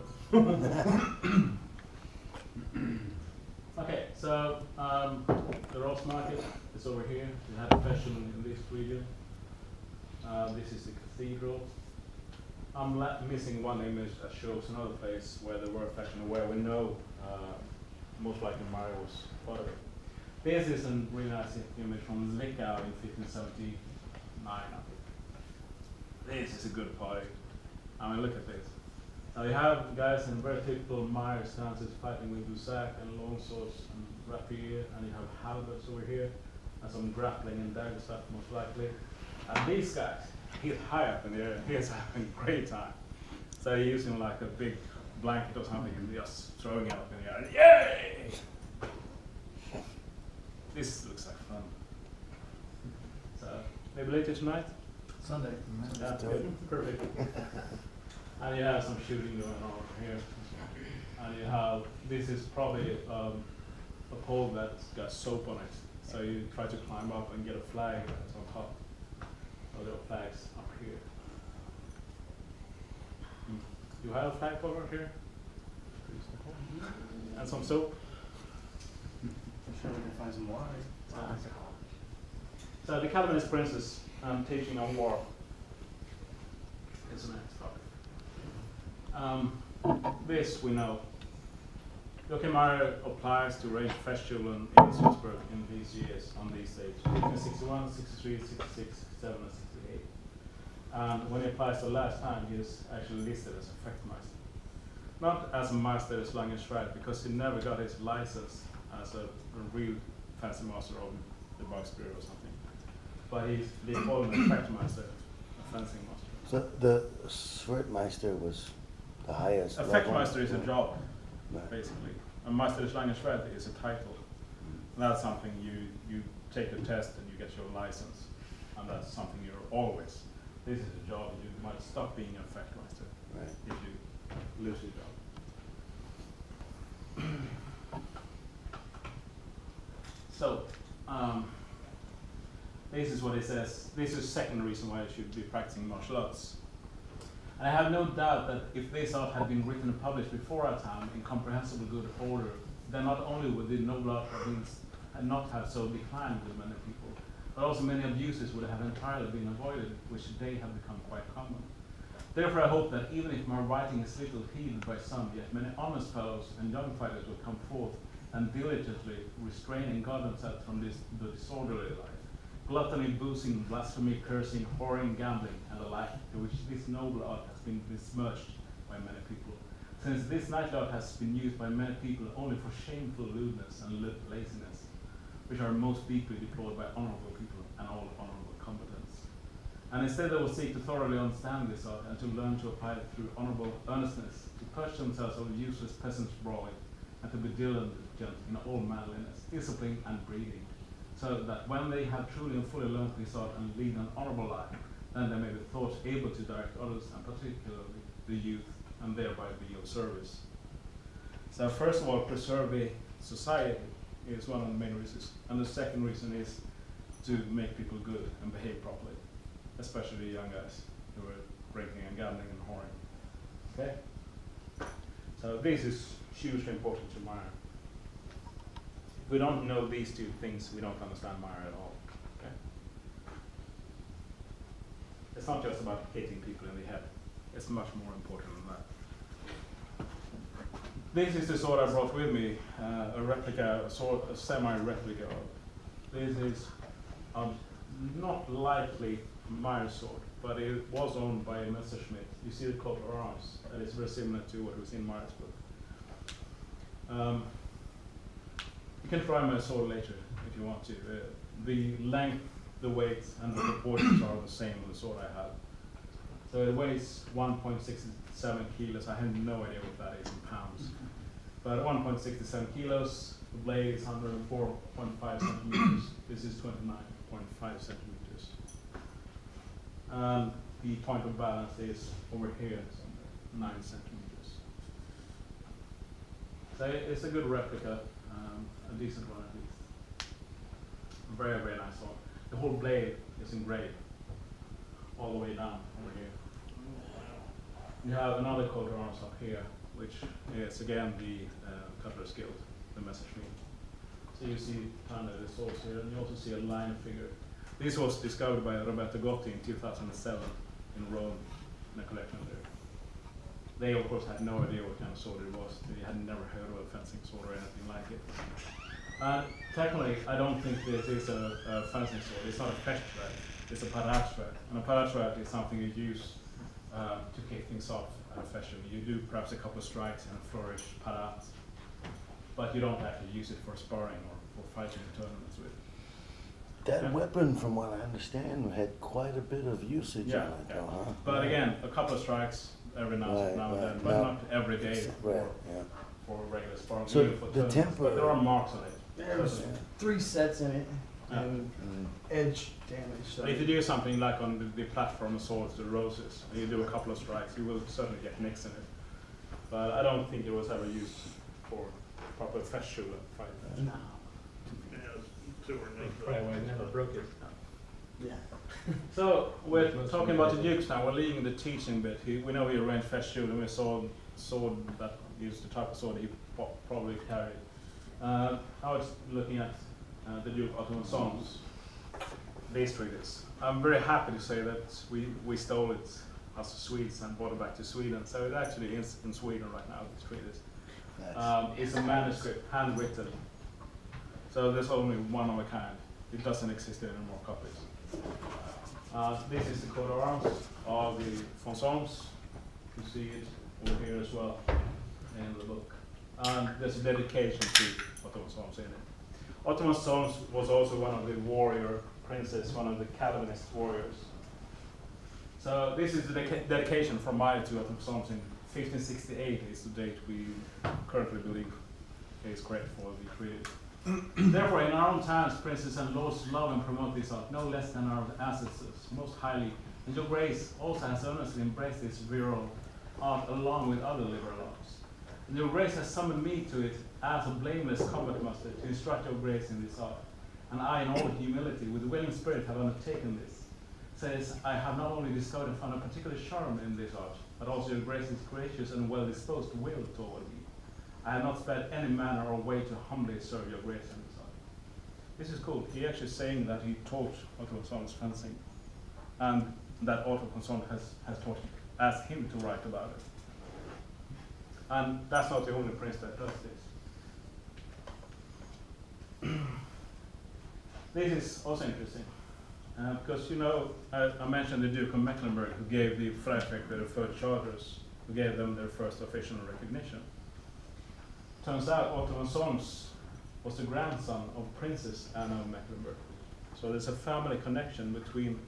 Okay, so the Ross Market is over here. We have fashion in this region. This is the cathedral. I'm missing one image that shows another place where there were fashion, where we know most likely Meyer was part of it. This is a really nice image from Zwickau in 1579, I think. This is a good party. I mean, look at this. Now you have guys in very typical Meyer stances fighting with Dusac and long swords and rapier, and you have halberds over here, and some grappling and dagger stuff most likely. And these guys, he's high up in the air, he's having a great time. So he's using like a big blanket or something and just throwing it up in the air. Yay! This looks like fun. So, maybe later tonight? Sunday. Yeah, good. Perfect. And you have some shooting going on here. And you have, this is probably a pole that's got soap on it. So you try to climb up and get a flag that's on top. So there are flags up here. You have a flag over here? And some soap? I'm sure we can find some more. So the Calvinist princess teaching on war is the next topic. This we know. Joachim Meyer applies to range Festjulen in Salzburg in these years, on these dates, 1561, 63, 66, 67, and 68. And when he applies the last time, he is actually listed as a Fechtmeister. Not as a Meister Schlangenschwert, because he never got his license as a real fancy master of the Bugspirit or something. But they call him a Fechtmeister, a fencing master. So the Schwertmeister was the highest A level? Fechtmeister is a job, Right. basically. A Meister Schlangenschwert is a title. And that's something you take a test and you get your license. And that's something you're always. This is a job, you might stop being a Fechtmeister Right. if you lose your job. So, this is what it says. This is the second reason why I should be practicing martial arts. And I have no doubt that if this art had been written and published before our time in comprehensible good order, then not only would the noble art have not have so declined with many people, but also many abuses would have entirely been avoided, which today have become quite common. Therefore, I hope that even if my writing is little heeded by some, yet many honest fellows and young fighters will come forth and diligently restrain and guard themselves from the disorderly life. Gluttony, boozing, blasphemy, cursing, whoring, gambling, and the like, to which this noble art has been besmirched by many people. Since this knightly art has been used by many people only for shameful lewdness and laziness, which are most deeply deplored by honorable people and all honorable competence. And instead they will seek to thoroughly understand this art and to learn to apply it through honorable earnestness, to purge themselves of useless peasants' brawling, and to be diligent in all manliness, discipline, and breeding, so that when they have truly and fully learned this art and lead an honorable life, then they may be thought able to direct others, and particularly the youth, and thereby be of service. So first of all, preserve the society is one of the main reasons, and the second reason is to make people good and behave properly, especially the young guys who are drinking and gambling and whoring. Okay? So this is hugely important to Meyer. If we don't know these two things, we don't understand Meyer at all. Okay? It's not just about hitting people in the head. It's much more important than that. This is the sword I brought with me, a replica, a semi-replica of. This is not likely Meyer's sword, but it was owned by a Messerschmitt. You see the coat of arms, that is very similar to what was in Meyer's book. You can try my sword later if you want to. The length, the weight, and the proportions are the same with the sword I have. So it weighs 1.67 kilos. I have no idea what that is in pounds. But 1.67 kilos, the blade is 104.5 centimeters. This is 29.5 centimeters. And the point of balance is over here, somewhere, 9 centimeters. So it's a good replica, a decent one at least. Very, very nice one. The whole blade is engraved all the way down over here. You have another coat of arms up here, which is again the Cutler's Guild, the Messerschmitt. So you see kind of the source here, and you also see a line figure. This was discovered by Roberto Gotti in 2007 in Rome, in a collection there. They of course had no idea what kind of sword it was. They had never heard of a fencing sword or anything like it. Technically, I don't think this is a fencing sword. It's not a fächtschwert, it's a paratschwert. And a paratschwert is something you use to kick things off at a festival. You do perhaps a couple of strikes and flourish parat, but you don't actually use it for sparring or for fighting in tournaments with. That weapon, from what I understand, had quite a bit of usage on it, though, huh? But again, a couple of strikes every now and then, but not every day for regular sparring. So even for the tournaments. temper- But there are marks on it. There was 3 sets in it, Yeah. and edge damage. So. But if you do something like on the platform assaults, the roses, and you do a couple of strikes, you will certainly get nicks in it. But I don't think it was ever used for proper Festschule fight. No. Yeah, it's super neat. Probably why I never broke it. Yeah. So we're talking about the Dukes now. We're leaving the teaching bit. We know he arranged Festschule, and we saw sword that used the type of sword he probably carried. I was looking at the Duke Otto Sons, these treaties. I'm very happy to say that we stole it as Swedes and brought it back to Sweden. So it actually is in Sweden right now, this treatise. It's a manuscript, handwritten. So there's only one of a kind. It doesn't exist in any more copies. This is the coat of arms of the Fonsons. You see it over here as well in the book. And there's a dedication to Otto Fonsons in it. Otto Fonsons was also one of the warrior princes, one of the Calvinist warriors. So this is the dedication from Meyer to Otto Fonsons in 1568 is the date we currently believe is correct for the treaty. Therefore, in our own times, princes and lords love and promote this art no less than our ancestors, most highly. And your grace also has earnestly embraced this virile art along with other liberal arts. And your grace has summoned me to it as a blameless combat master to instruct your grace in this art. And I, in all humility, with willing spirit, have undertaken this. Says, I have not only discovered and found a particular charm in this art, but also your grace's gracious and well-disposed will toward me. I have not spared any manner or way to humbly serve your grace in this art. This is cool. He actually saying that he taught Otto Fonsons fencing, and that Otto Fonsons has taught asked him to write about it. And that's not the only prince that does this. This is also interesting, because you know, I mentioned the Duke of Mecklenburg, who gave the Freiherr their first charters, who gave them their first official recognition. Turns out Otto Fonsons was the grandson of Princess Anna of Mecklenburg. So there's a family connection between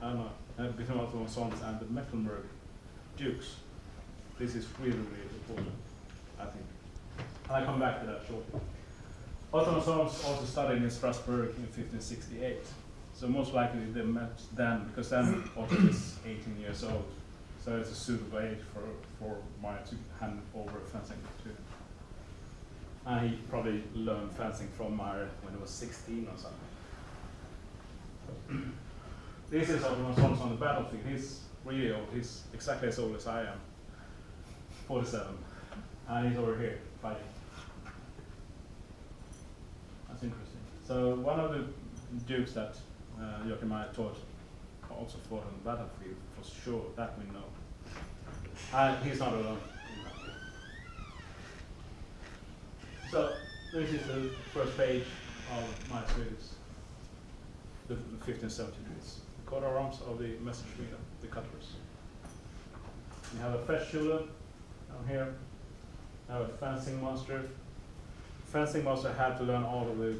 between Otto Fonsons and the Mecklenburg dukes. This is really, really important, I think. And I'll come back to that shortly. Otto Fonsons also studied in Strasbourg in 1568. So most likely they met then, because then Otto is 18 years old. So it's a suitable age for Meyer to hand over fencing to him. And he probably learned fencing from Meyer when he was 16 or something. This is Otto Fonsons on the battlefield. He's really old. He's exactly as old as I am, 47. And he's over here fighting. That's interesting. So one of the dukes that Joachim Meyer taught also fought on the battlefield, for sure, that we know. And he's not alone. So this is the first page of my treatise, the 1570 treatise. The coat of arms of the Messerschmitt, the cutlers. You have a Festschule down here. You have a fencing master. Fencing master had to learn all of the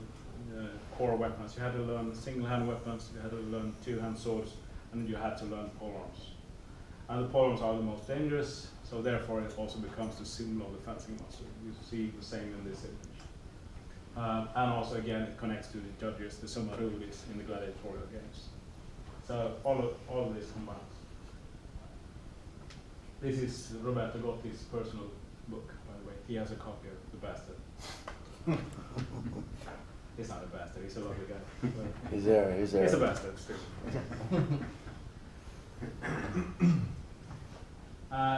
core weapons. You had to learn single-hand weapons, you had to learn two-hand swords, and you had to learn polearms. And the polearms are the most dangerous, so therefore it also becomes the symbol of the fencing master. You see the same in this image. And also again it connects to the judges, the summarulis in the gladiatorial games. So all of this combines. This is Roberto Gotti's personal book, by the way. He has a copy of The Bastard. He's not a bastard, he's a lovely guy. But He's there, he's there. he's a bastard still.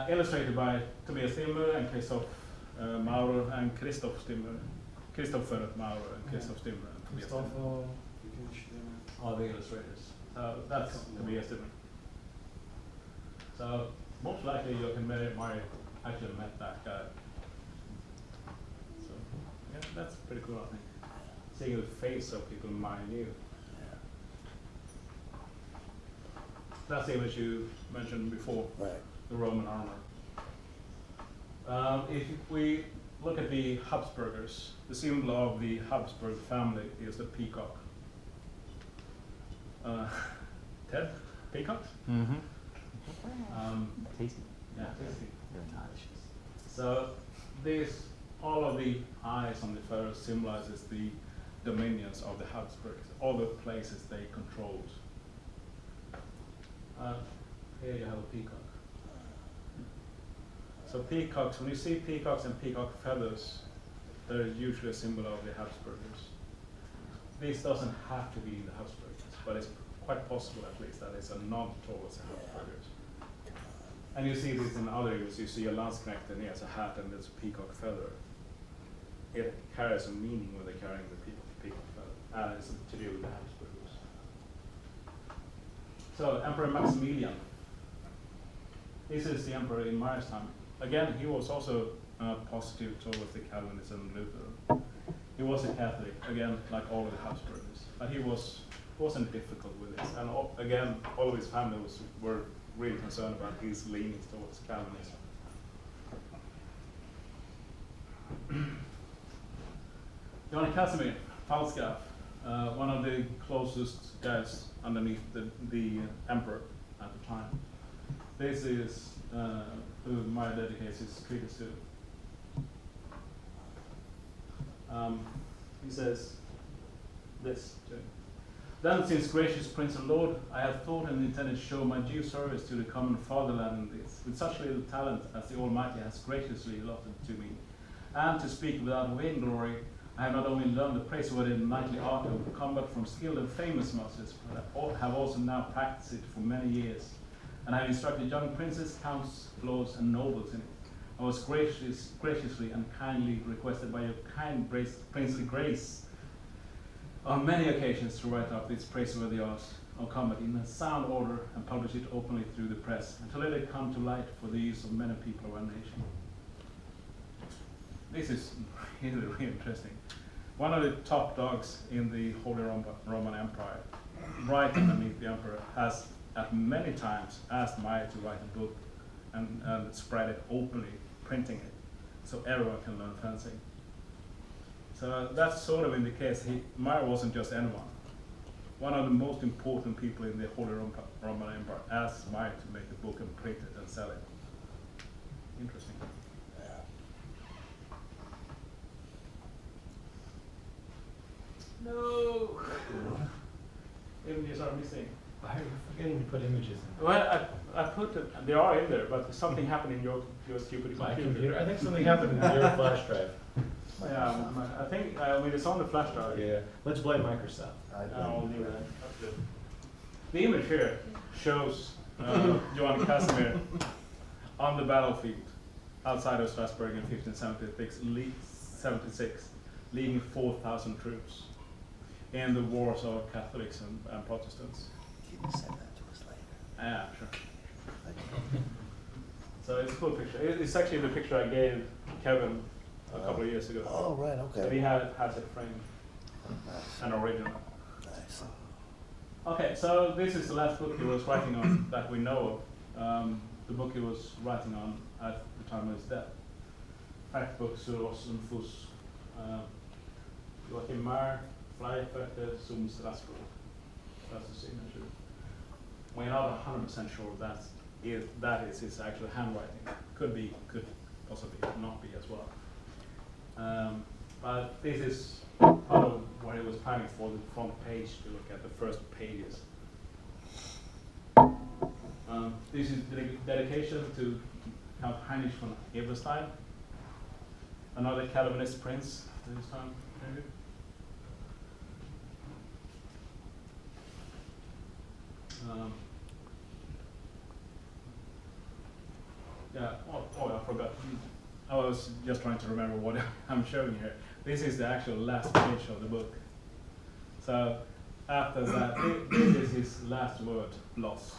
Illustrated by Tobias Stimmer and Christoph Maurer and Christoph Stimmer. Christopher Maurer and Christoph Stimmer and Tobias Stimmer are the illustrators. So that's Tobias Stimmer. So most likely Joachim Meyer actually met that guy. So yeah, that's pretty cool, I think. Seeing the face of people Meyer knew. That's the image you mentioned before, Right. the Roman armor. If we look at the Habsburgers, the symbol of the Habsburg family is the peacock. Ted, peacocks? Mm-hmm. Tasty. Yeah, tasty. Very delicious. So this, all of the eyes on the feathers symbolizes the dominions of the Habsburgs, all the places they controlled. Here you have a peacock. So peacocks, when you see peacocks and peacock feathers, they're usually a symbol of the Habsburgers. This doesn't have to be the Habsburgers, but it's quite possible at least that it's a nod towards the Habsburgers. And you see this in other images. You see a Landsknecht and he has a hat and there's a peacock feather. It carries a meaning when they're carrying the peacock feather. It's to do with the Habsburgers. So Emperor Maximilian. This is the emperor in Meyer's time. Again, he was also positive towards the Calvinists and Luther. He was a Catholic, again, like all of the Habsburgers, but he wasn't difficult with this. And again, all of his family were really concerned about his leanings towards Calvinism. Johann Casimir Falstaff, one of the closest guys underneath the emperor at the time. This is who Meyer dedicates his treatise to. He says this to him. Then, since gracious Prince and Lord, I have thought and intended to show my due service to the common fatherland in this, with such little talent as the Almighty has graciously allotted to me. And to speak without vainglory, I have not only learned the praiseworthy and knightly art of combat from skilled and famous masters, but I have also now practiced it for many years. And I have instructed young princes, counts, lords, and nobles in it. I was graciously and kindly requested by your kind princely grace on many occasions to write up this praiseworthy art of combat in a sound order and publish it openly through the press, and to let it come to light for the use of many people of our nation. This is really, really interesting. One of the top dogs in the Holy Roman Empire, right underneath the emperor, has at many times asked Meyer to write a book and spread it openly, printing it, so everyone can learn fencing. So that sort of indicates Meyer wasn't just anyone. One of the most important people in the Holy Roman Empire asked Meyer to make a book and print it and sell it. Interesting. No! Images are missing. Why are you forgetting to put images in? Well, I put it, they are in there, but something happened in your stupid My computer. computer, I think something happened in your flash drive. Yeah, I think, it's on the flash drive. Yeah, let's blame Microsoft. I'll leave that. That's good. The image here shows Johann Casimir on the battlefield outside of Strasbourg in 1576, leading 4,000 troops in the wars of Catholics and Protestants. Can you send that to us later? Yeah, sure. So it's a cool picture. It's actually the picture I gave Kevin a couple of years ago. Oh, right, So okay. he has it framed, Nice. an original. Nice. Okay, so this is the last book he was writing on that we know of. The book he was writing on at the time of his death. Faktbuch sur oss und Fuss. Joachim Meyer, Flyfötter zum Strasbourg. That's the signature. We're not 100% sure that is his actual handwriting. Could possibly not be as well. But this is part of what he was planning for the front page to look at the first pages. This is dedication to Count Heinrich von Eberstein, another Calvinist prince at this time period. Yeah, I forgot. I was just trying to remember what I'm showing here. This is the actual last page of the book. So after that, this is his last word, loss.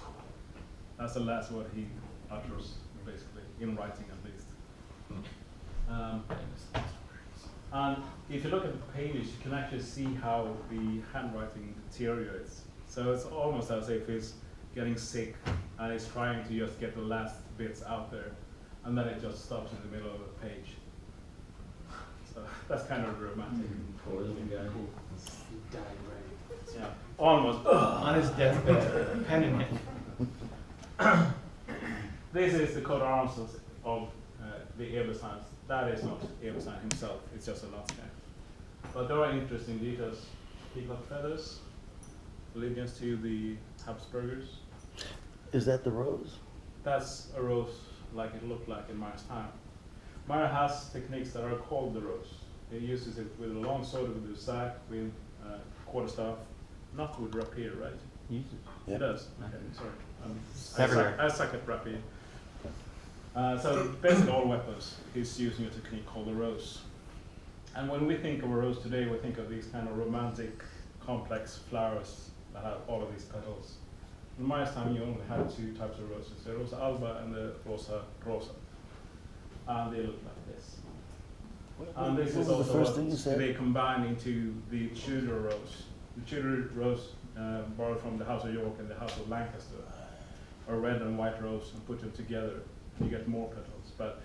That's the last word he utters, basically, in writing at least. And if you look at the pages, you can actually see how the handwriting deteriorates. So it's almost as if he's getting sick and he's trying to just get the last bits out there, and then it just stops in the middle of the page. So that's kind of romantic. Poor little guy. He died right. Yeah, almost. On his deathbed, pen in hand. This is the coat of arms of the Ebersteins. That is not Eberstein himself, it's just a landscape. But there are interesting details. Peacock feathers, allegiance to the Habsburgers. Is that the rose? That's a rose like it looked like in Meyer's time. Meyer has techniques that are called the rose. He uses it with a long sword, with a sack, with quarterstaff, not with rapier, right? He uses Yeah. He does. Okay, sorry. Everywhere. I suck at rapier. So basically all weapons, he's using a technique called the rose. And when we think of a rose today, we think of these kind of romantic, complex flowers that have all of these petals. In Meyer's time, you only had two types of roses, the Rosa alba and the Rosa rosa. And they look like this. And this What is was the also first what thing you said? they combine into the Tudor rose. The Tudor rose, borrowed from the House of York and the House of Lancaster, a red and white rose, and put them together, you get more petals. But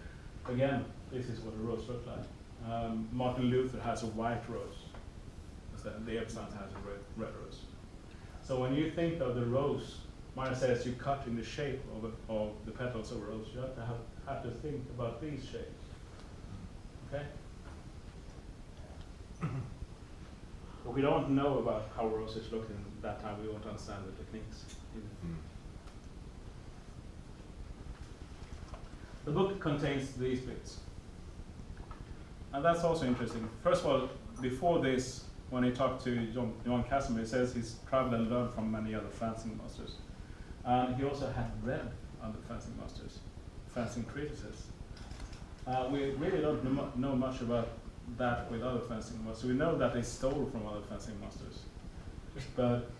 again, this is what a rose looks like. Martin Luther has a white rose, instead the Eberstein has a red rose. So when you think of the rose, Meyer says you cut in the shape of the petals of a rose. You have to think about these shapes. Okay? But we don't know about how roses looked in that time. We won't understand the techniques. The book contains these bits. And that's also interesting. First of all, before this, when he talked to Johan Casimir, he says he's traveled and learned from many other fencing masters. And he also had read under fencing masters, fencing treatises. We really don't know much about that with other fencing masters. We know that they stole from other fencing masters. But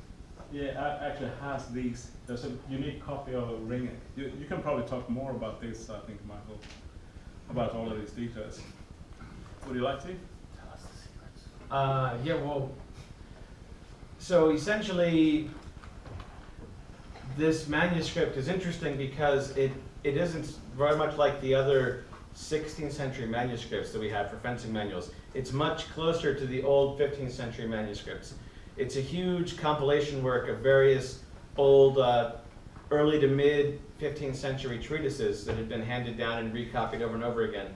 yeah, actually has these. There's a unique copy of Ringek. You can probably talk more about this, I think, Michael, about all of these details. Would you like to? Yeah, well, so essentially, this manuscript is interesting because it isn't very much like the other 16th century manuscripts that we have for fencing manuals. It's much closer to the old 15th century manuscripts. It's a huge compilation work of various old, early to mid 15th century treatises that had been handed down and recopied over and over again.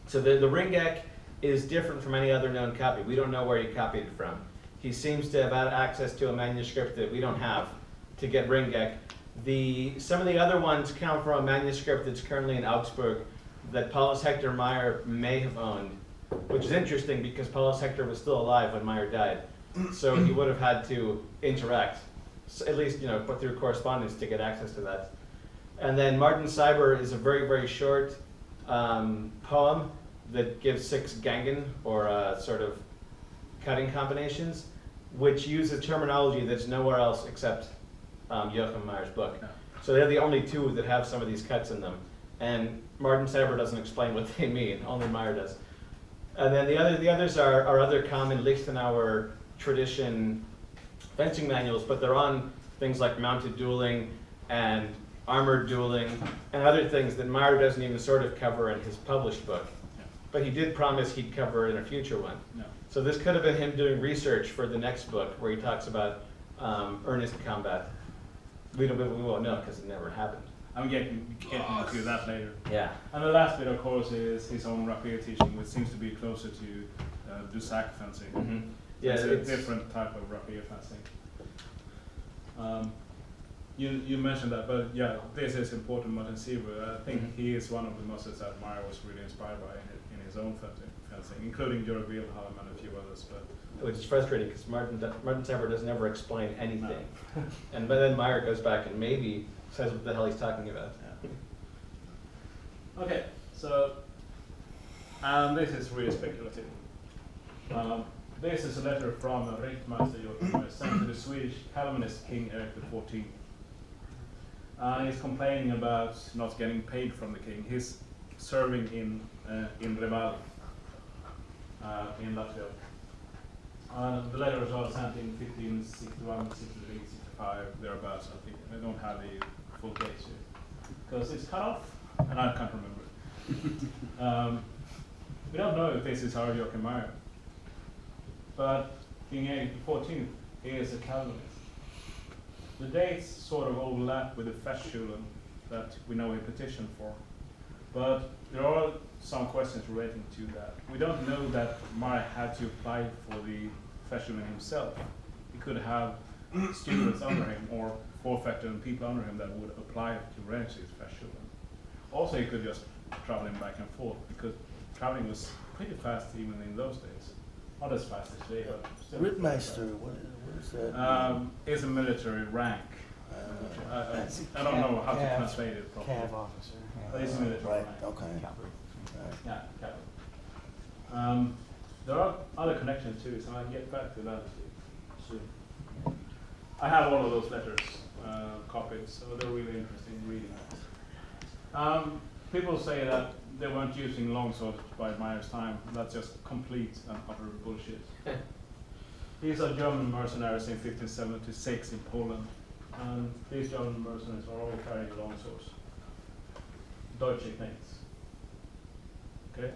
So the Ringek is different from any other known copy. We don't know where he copied it from. He seems to have had access to a manuscript that we don't have to get Ringek. Some of the other ones come from a manuscript that's currently in Augsburg that Paulus Hector Meyer may have owned, which is interesting because Paulus Hector was still alive when Meyer died. So he would have had to interact, at least put through correspondence to get access to that. And then Martin Seiber is a very, very short poem that gives 6 Gangen, or sort of cutting combinations, which use a terminology that's nowhere else except Joachim Meyer's book. Yeah. So they're the only two that have some of these cuts in them. And Martin Seiber doesn't explain what they mean, only Meyer does. And then the others are other common Lichtenauer tradition fencing manuals, but they're on things like mounted dueling and armored dueling and other things that Meyer doesn't even sort of cover in his published book. Yeah. But he did promise he'd cover it in a future one. No. So this could have been him doing research for the next book where he talks about earnest combat. We won't know because it never happened. I'm getting to that later. Yeah. And the last bit, of course, is his own rapier teaching, which seems to be closer to Dusac fencing. Mm-hmm. Yeah, it's a different type of rapier fencing. You mentioned that, but yeah, this is important Martin Seaver. I think he is one of the muscles that Meyer was really inspired by in his own fencing, including Jörg Wilhelm and a few others. But Which is frustrating because Martin Sever does never explain anything. But then Meyer goes back and maybe says what the hell he's talking about. yeah. Okay, so this is really speculative. This is a letter from Richtmeister Joachim Meyer sent to the Swedish Calvinist King Eric XIV. He's complaining about not getting paid from the king. He's serving in Reval in Latvia. The letter was all sent in 1561, 63, 65, thereabouts. I think I don't have the full dates here because it's cut off and I can't remember. We don't know if this is our Joachim Meyer, but King Eric XIV is a Calvinist. The dates sort of overlap with the Festschulen that we know he petitioned for, but there are some questions relating to that. We don't know that Meyer had to apply for the Festschulen himself. He could have students under him or forfactor and people under him that would apply to rent his Festschulen. Also, he could just travel him back and forth because traveling was pretty fast even in those days. Not as fast as today, but still. Rittmeister, what is that? Is a military rank. I don't know how to translate it properly. Cav officer. But it's a military Right, rank. okay. Right. Yeah, capital. There are other connections too, so I'll get back to that soon. I have all of those letters copied, so they're really interesting reading. People say that they weren't using longswords by Meyer's time. That's just complete and utter bullshit. These are German mercenaries in 1576 in Poland, and these German mercenaries are all carrying longswords. Deutsche Knights. Okay?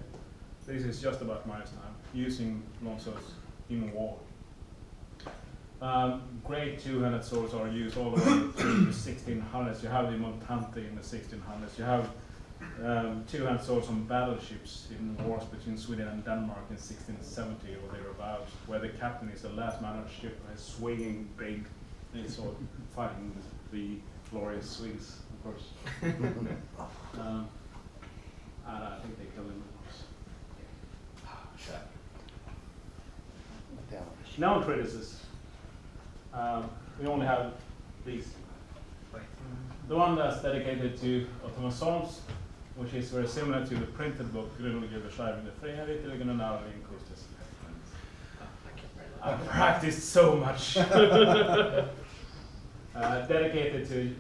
This is just about Meyer's time, using longswords in war. Great two-handed swords are used all the way through the 1600s. You have the Montante in the 1600s. You have two-handed swords on battleships in wars between Sweden and Denmark in 1670 or thereabouts, where the captain is the last man on the ship and is swinging big sword, fighting the glorious Swedes, of course. And I think they killed him, of course. Now treatises. We only have these. The one that's dedicated to Ottoman Psalms, which is very similar to the printed book, Grundläggande beschreibning the Frihetliga Norling Kustes. I've practiced so much. Dedicated to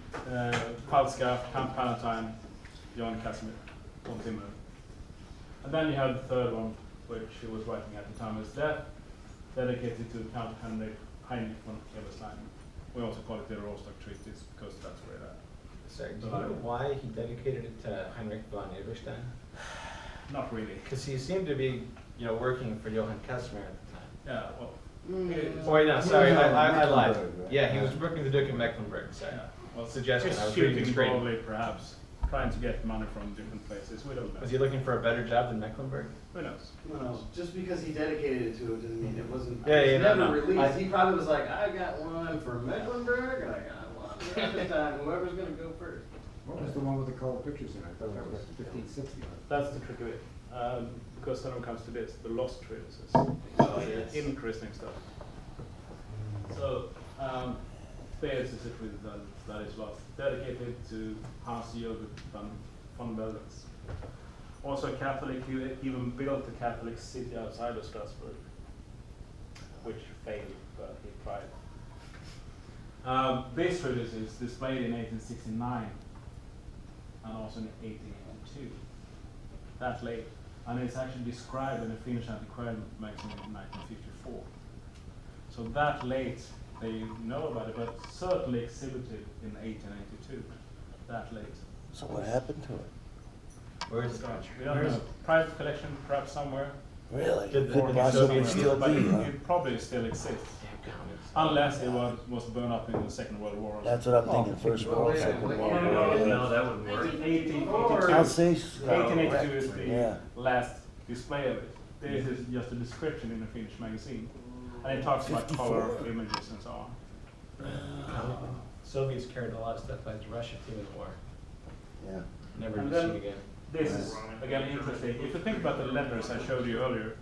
Falska, Count Palatine, Johan Casimir, Tom Timmer. And then you have the third one, which he was writing at the time of his death, dedicated to Count Heinrich von Eberstein. We also call it the Rostock Treatise because that's where that. Sorry, do you know why he dedicated it to Heinrich von Eberstein? Not really. Because he seemed to be, working for Johann Casimir at the time. Yeah, well. Wait, no, sorry, I lied. Mecklenburg, right? Yeah, he was working for the Duke of Mecklenburg, sorry. Yeah, well, Suggestion, just I was reading the shooting screen. probably, perhaps, trying to get money from different places. We don't know. Was he looking for a better job than Mecklenburg? Who knows? No, just because he dedicated it to it doesn't mean it wasn't. Yeah, it was yeah, no, never no. released. He probably was like, I got one for Mecklenburg, and I got one for Eberstein. Whoever's gonna go first. What was the one with the color pictures in it? I thought that was 1560. That's the trick of it. Because then it comes to this, the lost treatises. Yes. Interesting stuff. So, Thales is a treatise that is lost, dedicated to Hans-Jürgen von Beldens. Also a Catholic, he even built a Catholic city outside of Strasbourg, which failed, but he tried. This treatise is displayed in 1869 and also in 1882. That late. And it's actually described in a Finnish antiquarian magazine in 1954. So that late, they know about it, but certainly exhibited in 1882. That late. So what happened to it? Where is it? We don't know. Private collection, perhaps somewhere. Really? Did the- Could possibly still But be, huh? it probably still exists. Unless it was burned up in the Second World War. That's what I'm thinking, First World, Second World War. No, that wouldn't work. 1882. I'll say, 1882 is the yeah. last display of it. This is just a description in a Finnish magazine. And it talks about 54. color images and so on. Soviets carried a lot of stuff back to Russia too in the war. Yeah. Never And to see then- again. This is, again, interesting. If you think about the letters I showed you earlier,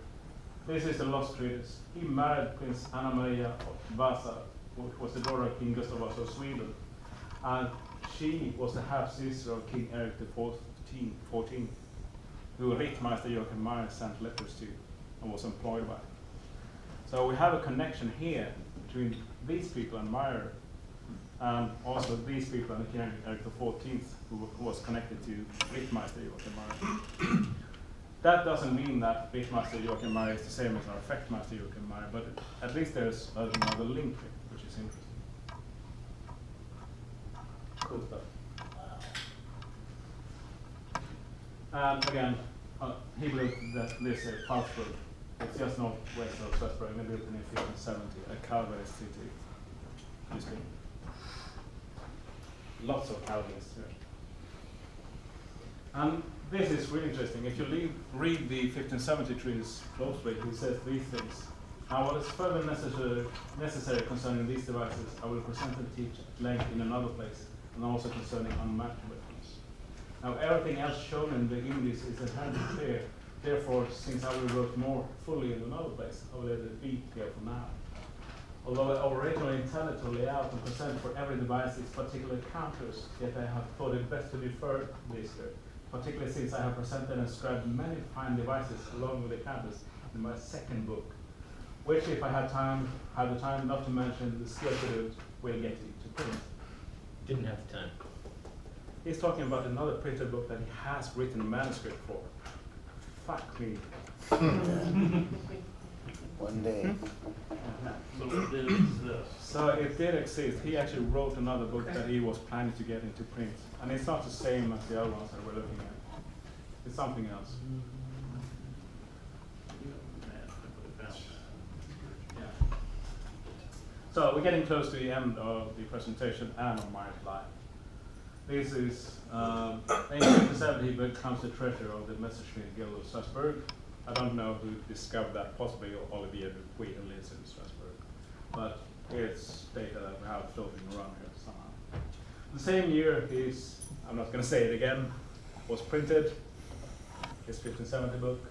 this is the lost treatise. He married Prince Anna Maria of Vasa, which was the daughter of King Gustav Vasa of Sweden. And she was the half-sister of King Eric XIV, who Rittmeister Joachim Meyer sent letters to and was employed by. So we have a connection here between these people and Meyer, and also these people and King Eric XIV, who was connected to Rittmeister Joachim Meyer. That doesn't mean that Rittmeister Joachim Meyer is the same as our Effectmeister Joachim Meyer, but at least there's another link here, which is interesting. Cool stuff. And again, he built this Falsburg. It's just northwest of Strasbourg, and they built it in 1570, a Calvinist city. Interesting. Lots of Calvinists here. And this is really interesting. If you read the 1570 treatise closely, he says these things. Now, what is further necessary concerning these devices, I will present and teach at length in another place, and also concerning unmatched weapons. Now, everything else shown in the images is inherently clear. Therefore, since I will wrote more fully in another place, I will let it be here for now. Although I originally intended to lay out and present for every device its particular counters, yet I have thought it best to defer this here, particularly since I have presented and described many fine devices along with the counters in my second book, which, if I had the time not to mention the skill to do it, will get you to print. Didn't have the time. He's talking about another printed book that he has written a manuscript for. Fuck me. One day. So it did exist. So it did exist. He actually wrote another book that he was planning to get into print. And it's not the same as the other ones that we're looking at. It's something else. Yeah. So we're getting close to the end of the presentation and of Meyer's life. This is, in 1870 he becomes the treasurer of the Messerschmitt Guild of Strasbourg. I don't know who discovered that, possibly Olivier Dupuy, who lives in Strasbourg. But it's data that we have floating around here somehow. The same year I'm not going to say it again, was printed, his 1570 book.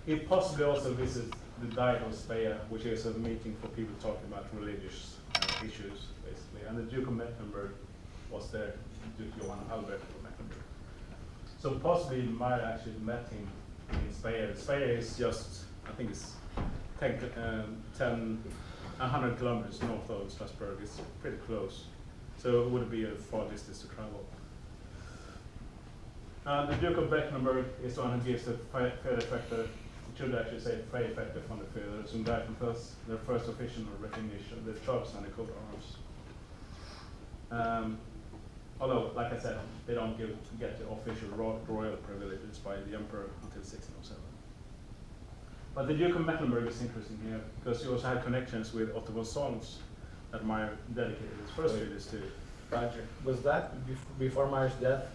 He possibly also visited the Diet of Speyer, which is a meeting for people talking about religious issues, basically. And the Duke of Mecklenburg was there, Duke Johann Albert of Mecklenburg. So possibly Meyer actually met him in Speyer. Speyer is just, I think it's 100 kilometers north of Strasbourg. It's pretty close. So it would be a far distance to travel. The Duke of Mecklenburg is the one who gives the Federeffekter, it should actually say Federeffekter von der Feder, som first, their first official recognition, the charts and the coat of arms. Although, like I said, they don't get the official royal privileges by the emperor until 1607. But the Duke of Mecklenburg is interesting here because he also had connections with Otto von Solms that Meyer dedicated his first treatise to. Roger. Was that before Meyer's death,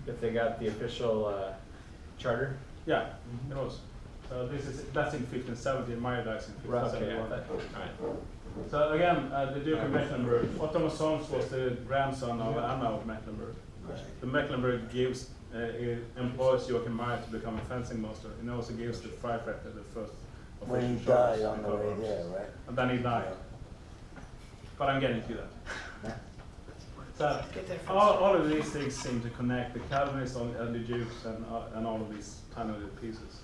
if they got the official charter? Yeah, it was. So that's in 1570, and Meyer dies in 1571. Alright. So again, the Duke of Mecklenburg, Otto von Solms was the grandson of Anna of Mecklenburg. The Mecklenburg employs Joachim Meyer to become a fencing master, and also gives the Freiferter the first When he official charge died on and the coat way arms. there, right? And then he died. But I'm getting to that. So all of these things seem to connect the Calvinists and the Dukes and all of these tiny little pieces.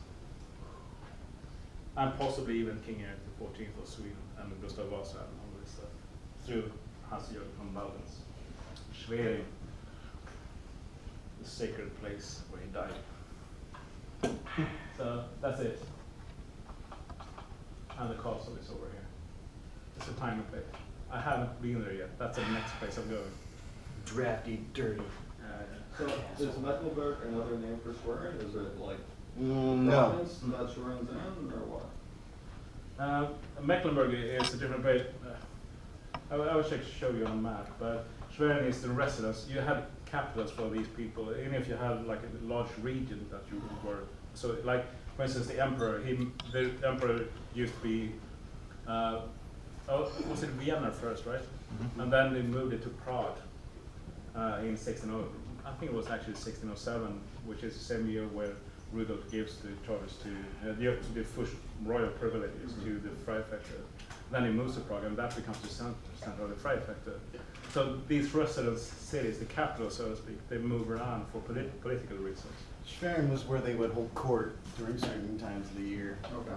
And possibly even King Eric XIV of Sweden and Gustav Vasa and all this stuff through Hans-Jörg von Baldens. Schwerin, the sacred place where he died. So that's it. And the castle is over here. It's a tiny place. I haven't been there yet. That's the next place I'm going. Drafty, dirty. So is Mecklenburg another name for Schwerin? Is it like No. province that Schwerin's in, or what? Mecklenburg is a different place. I wish I could show you on a map, but Schwerin is the residence. You had capitals for these people, even if you had like a large region that you were. So, like for instance, the emperor. The emperor used to be was it Vienna first, right? And then they moved it to Prague in 1600. I think it was actually 1607, which is the same year where Rudolf gives the charges to the first royal privileges to the Prefecture. Then he moves to Prague, and that becomes the center of the Prefecture. So these residence cities, the capital, so to speak, they move around for political reasons. Schwerin was where they would hold court during certain times of the year. Okay.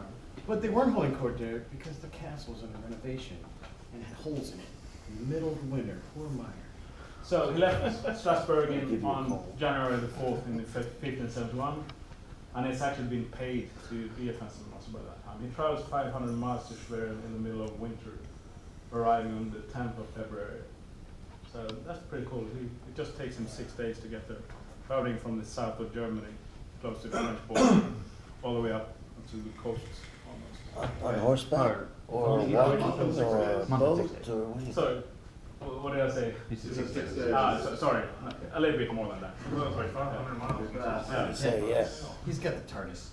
But they weren't holding court there because the castle was under renovation and had holes in it in the middle of the winter. Poor Meyer. So he left Strasbourg on January the 4th in 1571, and it's actually been paid to be a fencer master by that time. He travels 500 miles to Schwerin in the middle of winter, arriving on the 10th of February. So that's pretty cool. It just takes him 6 days to get there, traveling from the south of Germany, close to the French border, all the way up to the coast almost. On horseback? Or walking, or a boat, or what do you? Sorry, what did I say? Sorry, a little bit more than that. Sorry, 500 miles. Yeah. Say yes. He's got the TARDIS.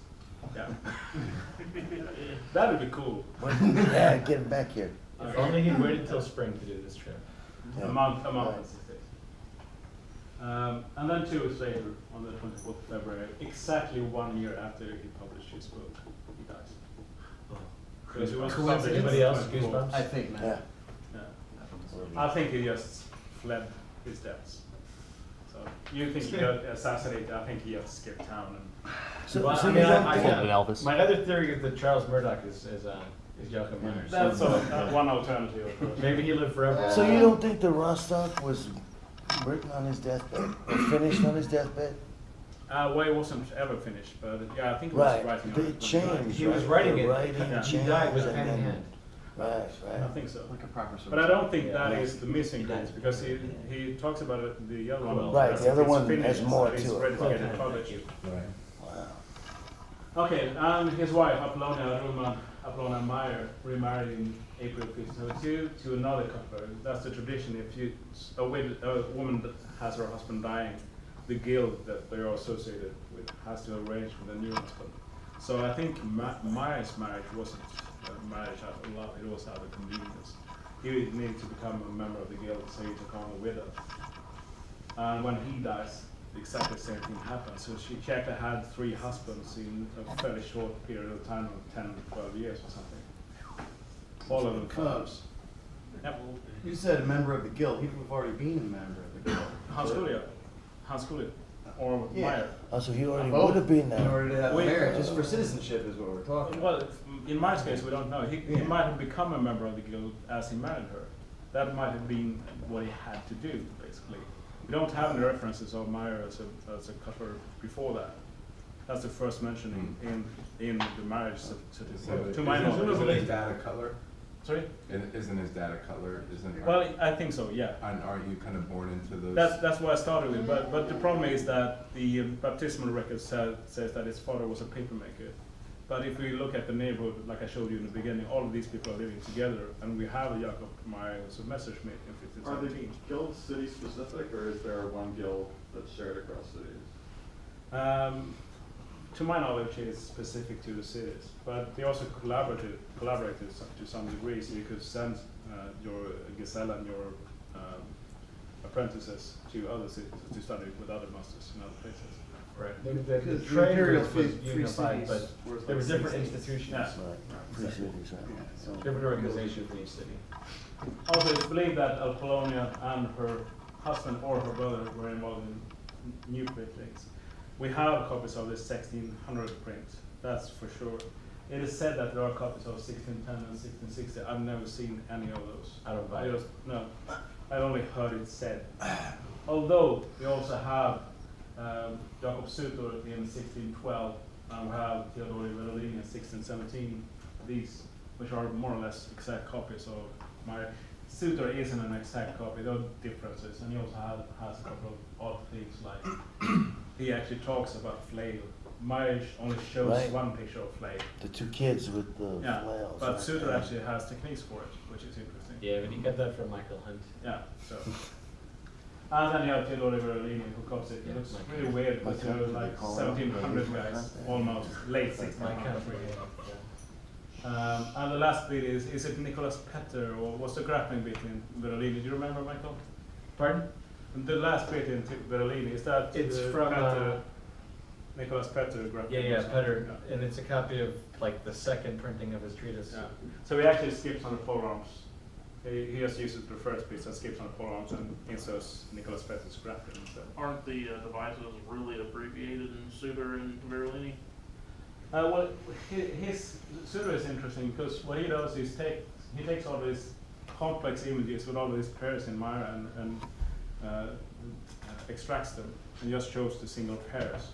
Yeah. That would be cool. Yeah, get him back here. If only he waited till spring to do this trip. A month and 6 days. And then 2 weeks later, on the 24th of February, exactly 1 year after he published his book, he dies. Because it was published Anybody else? 24. Goosebumps? I think, man. Yeah. Yeah. I think he just fled his debts. So you think he got assassinated? I think he just skipped town and. So, Well, so I you mean, don't I- think, Elvis. My other theory is that Charles Murdoch is Joachim Meyer. That's one alternative, of course. Maybe he lived forever. so you don't think the Rostock was written on his deathbed, or finished on his deathbed? Well, it wasn't ever finished, but yeah, I think he was Right, writing but on it changed. He was right? writing The it. writing Yeah. He changed, died with and pen in then- hand. Right, I right. think so. Like a proper But I don't think Yeah. that is the missing piece, because he talks about it, the other one. Right, as the if other it's one finished, has more that he's to it. ready to get it published. Right. Wow. Okay, and his wife, Apollonia Meyer, remarried in April 1572 to another couple. That's the tradition. If a woman that has her husband dying, the guild that they are associated with has to arrange with a new husband. So I think Meyer's marriage wasn't a marriage out of love, it was out of convenience. He needed to become a member of the guild, so he took on a widow. And when he dies, exactly the same thing happens. So she actually had 3 husbands in a fairly short period of time of 10, 12 years or something. All of them cubs. Yep. You said a member of the guild. He would have already been a member of the guild. Hans Coolio. Or Yeah. Meyer. Oh, so he already Both. would have been In there. order to have a Wait. marriage, just for citizenship is what we're talking about. Well, in Meyer's case, we don't know. He Yeah. might have become a member of the guild as he married her. That might have been what he had to do, basically. We don't have any references of Meyer as a couple before that. That's the first mention in the marriage certificate. To my knowledge. Isn't his dad a cutler? Sorry? Isn't his dad a cutler? Well, I think so, yeah. And aren't you kind of born into those? That's what I started with, but the problem is that the baptismal record says that his father was a papermaker. But if we look at the neighborhood, like I showed you in the beginning, all of these people are living together, and we have a Jacob Meyer who's a Messerschmitt in Are the 1517. guilds city specific, or is there one guild that's shared across cities? To my knowledge, it's specific to the cities, but they also collaborated to some degree, so you could send your Gesell and your apprentices to other cities to study with other masters in other places. Right. The Because the trade imperial was free unified, cities but were there were like different 6 cities. institutions. Yeah. Right, free cities, right. Yeah, so- Different organization for each city. Also, it's believed that Apollonia and her husband or her brother were involved in nuclear things. We have copies of the 1600 print, that's for sure. It is said that there are copies of 1610 and 1660. I've never seen any of those. I don't buy it. No, I only heard it said. Although we also have Jacob Sutor in 1612, and we have Theodore Verolin in 1617. These, which are more or less exact copies of my. Sutor isn't an exact copy, there are differences, and he also has a couple of odd things like he actually talks about flail. Meyer only shows Right. one picture of flail. The 2 kids with the Yeah, flails. but right? Sutor actually has techniques for it, which is interesting. Yeah, but he got that from Michael Hunt. Yeah, so. And then you have Theodore Verolini who copies it. It Yeah, looks Michael. really weird because Michael, they're like call it 1700 Michael. guys, almost late My 1600s. count. And the last bit is it Nicholas Petter or was the grappling bit in Berlin? Do you remember, Michael? Pardon? And the last bit in Berlin, is that It's from, Nicholas Petter grappling? Yeah, Petter, and it's a copy of like the second printing of his treatise. Yeah. So he actually skips on the polearms. He just uses the first piece and skips on the polearms and inserts Nicholas Petter's grappling instead. Aren't the devices really abbreviated in Suter and Verolini? Well, his Suter is interesting because what he does is he takes all these complex images with all these pairs in Meyer and extracts them and just shows the single pairs.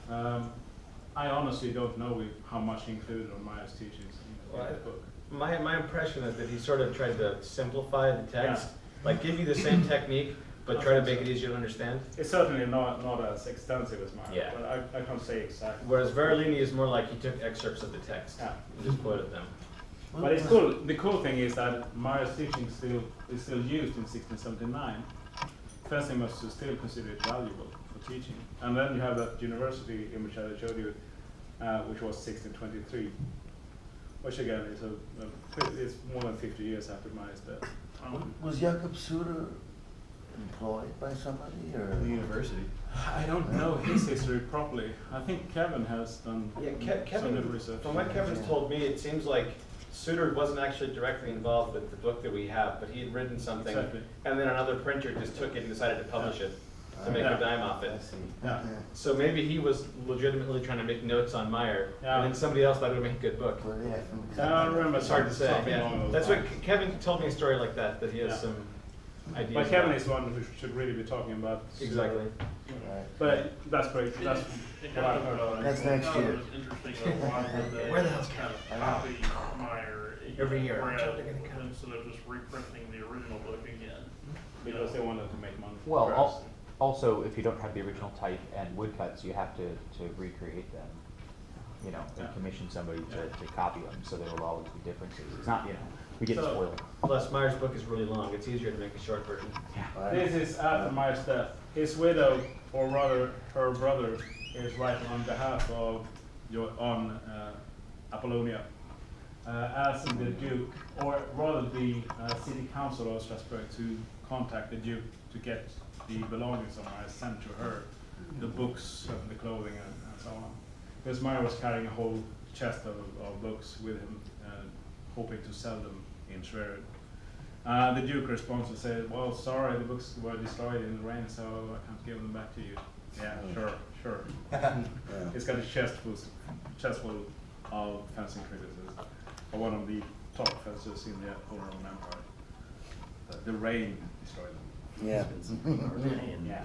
I honestly don't know how much he included on Meyer's teachings in the book. My impression is that he sort of tried to simplify the text, like give you the same technique, but try to make it easier to understand. It's certainly not as extensive as Meyer, Yeah. but I can't say exactly. Whereas Verolini is more like he took excerpts of the text and just quoted them. But it's cool. The cool thing is that Meyer's teaching is still used in 1679. Fencing masters still consider it valuable for teaching. And then you have that university image that I showed you, which was 1623, which again is it's more than 50 years after Meyer's death. Was Jakob Suter employed by somebody or? The university. I don't know his history properly. I think Kevin has done some good research. From what Kevin's told me, it seems like Suter wasn't actually directly involved with the book that we have, but he had written something, and then another printer just took it and decided to publish it to make a dime off it. Yeah. So maybe he was legitimately trying to make notes on Meyer, and then somebody else thought it would make a good book. I remember. It's hard to say. Yeah. That's what Kevin told me a story like that he has some ideas. But Kevin is one who should really be talking about. Exactly. But that's great. That's what I heard. That's next year. It's interesting though, why would they Where the hell's kind of copy Meyer Every year. whereas Until they're gonna come. instead of just reprinting the original book again? Because they wanted to make money. Well, first. also, if you don't have the original type and woodcuts, you have to recreate them, you know, and commission somebody to copy them, so there will always be differences. It's not, you know, we get spoiled. Plus, Meyer's book is really long. It's easier to make a short version. This is after Meyer's death. His widow, or rather her brother, is writing on behalf of Apollonia, asking the Duke, or rather the city council of Strasbourg, to contact the Duke to get the belongings of Meyer sent to her, the books, the clothing, and so on. Because Meyer was carrying a whole chest of books with him, hoping to sell them in Schwerin. The Duke responds and says, "Well, sorry, the books were destroyed in the rain, so I can't give them back to you." Yeah, sure. He's got a chest full of fencing treatises, one of the top fencers in the whole Roman Empire. The rain destroyed them. Yeah. Yeah.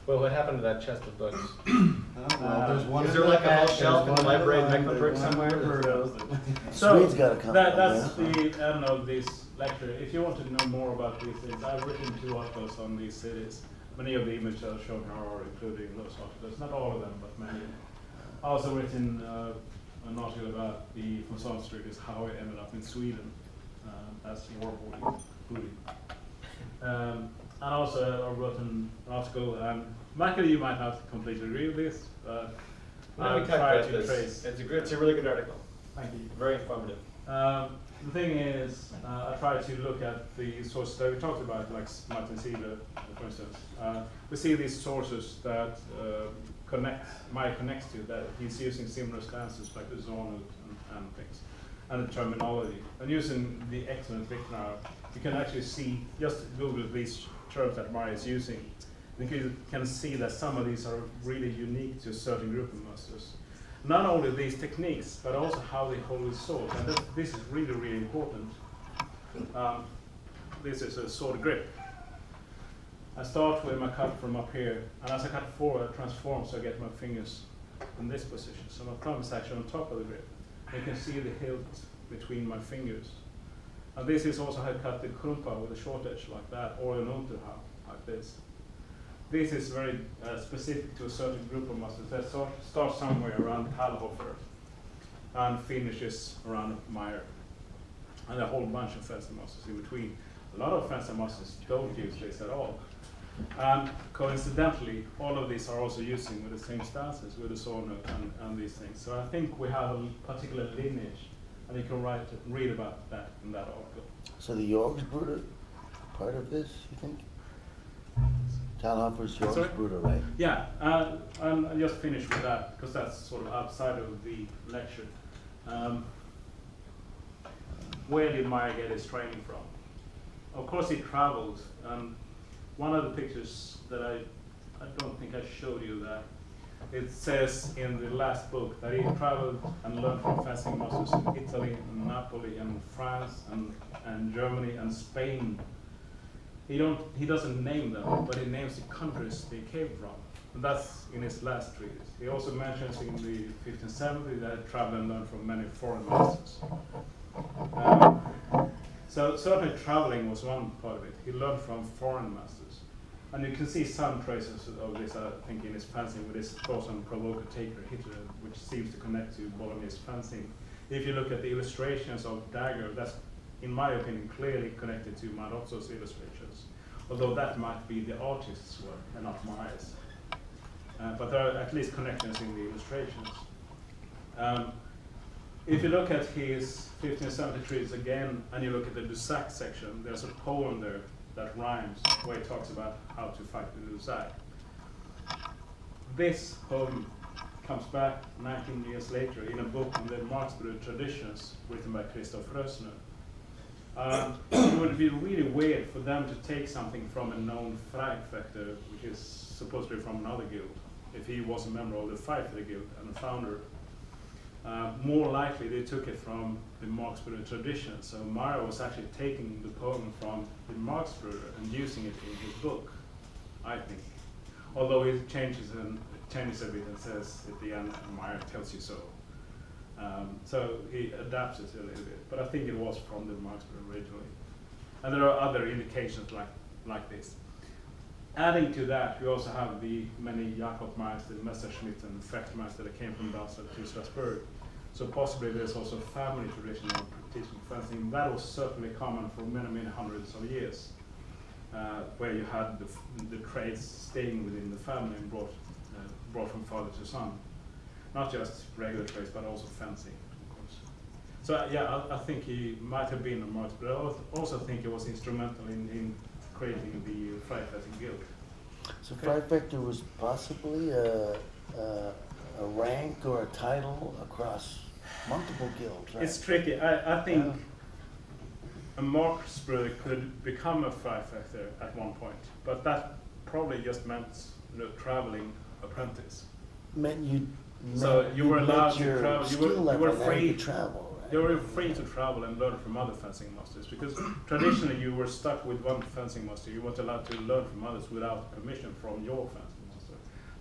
Well, what happened to that chest of books? There's one Is in there the like a back, whole there's shelf in one the library in front, Mecklenburg there's one somewhere? So Swede's got a couple, that's yeah. the end of this lecture. If you want to know more about these things, I've written 2 articles on these cities. Many of the images I've shown here are included in those articles. Not all of them, but many. I've also written an article about the Fonson Street, is how it ended up in Sweden. That's war booty. And also I wrote an article, and Michael, you might not completely agree with this, but Let me talk about this. It's a really good article. Thank you. Very informative. The thing is, I try to look at the sources that we talked about, like Martin Siebel, for instance. We see these sources that Meyer connects to, that he's using similar stances like the zone and things, and the terminology. And using the excellent dictionary, you can actually see, just Google these terms that Meyer is using, and you can see that some of these are really unique to a certain group of masters. Not only these techniques, but also how they hold the sword. And this is really, really important. This is a sword grip. I start with my cut from up here, and as I cut forward, I transform so I get my fingers in this position. So my thumb is actually on top of the grip. You can see the hilt between my fingers. And this is also how I cut the krumpa with a short edge like that, or an unterhand like this. This is very specific to a certain group of masters that start somewhere around Talhofer and finishes around Meyer. And a whole bunch of fencing masters in between. A lot of fencing masters don't use this at all. And coincidentally, all of these are also using with the same stances, with the saw note and these things. So I think we have a particular lineage, and you can read about that in that article. So the Jorgsbruder part of this, you think? Talhofer's Sorry? Jorgsbruder, right? Yeah, and I just finished with that because that's sort of outside of the lecture. Where did Meyer get his training from? Of course, he traveled. One of the pictures that I don't think I showed you that. It says in the last book that he traveled and learned from fencing masters in Italy, and Napoli, and France, and Germany, and Spain. He doesn't name them, but he names the countries they came from. And that's in his last treatise. He also mentions in the 1570 that he traveled and learned from many foreign masters. So certainly traveling was one part of it. He learned from foreign masters. And you can see some traces of this, I think, in his fencing with his thoughts on provoker, taker, hitter, which seems to connect to Bolognese fencing. If you look at the illustrations of dagger, that's, in my opinion, clearly connected to Marozzo's illustrations. Although that might be the artist's work and not Meyer's. But there are at least connections in the illustrations. If you look at his 1570 treatise again, and you look at the Dusac section, there's a poem there that rhymes, where he talks about how to fight the Dusac. This poem comes back 19 years later in a book on the Marksburg traditions written by Christoph Rösner. It would be really weird for them to take something from a known Freifechter, which is supposedly from another guild, if he was a member of the Freifechter Guild and a founder. More likely they took it from the Marksburg tradition. So Meyer was actually taking the poem from the Marksburg and using it in his book, I think. Although he changes a bit and says at the end, Meyer tells you so. So he adapts it a little bit, but I think it was from the Marksburg originally. And there are other indications like this. Adding to that, we also have the many Jakob Meister, Messerschmitt, and Fechtmeister that came from Darmstadt to Strasbourg. So possibly there's also a family tradition of teaching fencing. That was certainly common for many, many hundreds of years, where you had the trades staying within the family and brought from father to son. Not just regular trades, but also fencing, of course. So yeah, I think he might have been a martyr, but I also think he was instrumental in creating the Freifechter Guild. So Freifechter was possibly a rank or a title across multiple guilds, right? It's tricky. I think a Marksbrother could become a Freifechter at one point, but that probably just meant traveling apprentice. So you were allowed to travel. You were free to travel. Right? You were free to travel and learn from other fencing masters, because traditionally you were stuck with one fencing master. You weren't allowed to learn from others without permission from your fencing master.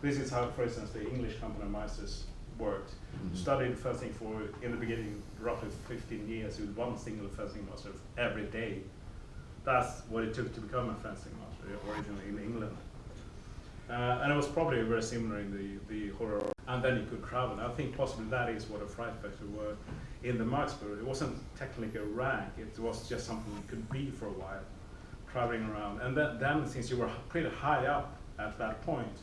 This is how, for instance, the English company meisters worked. Studied fencing for, in the beginning, roughly 15 years with one single fencing master every day. That's what it took to become a fencing master originally in England. And it was probably very similar in the horror. And then you could travel. I think possibly that is what a Freifechter were in the Marksburg. It wasn't technically a rank, it was just something you could be for a while, traveling around. And then since you were pretty high up at that point,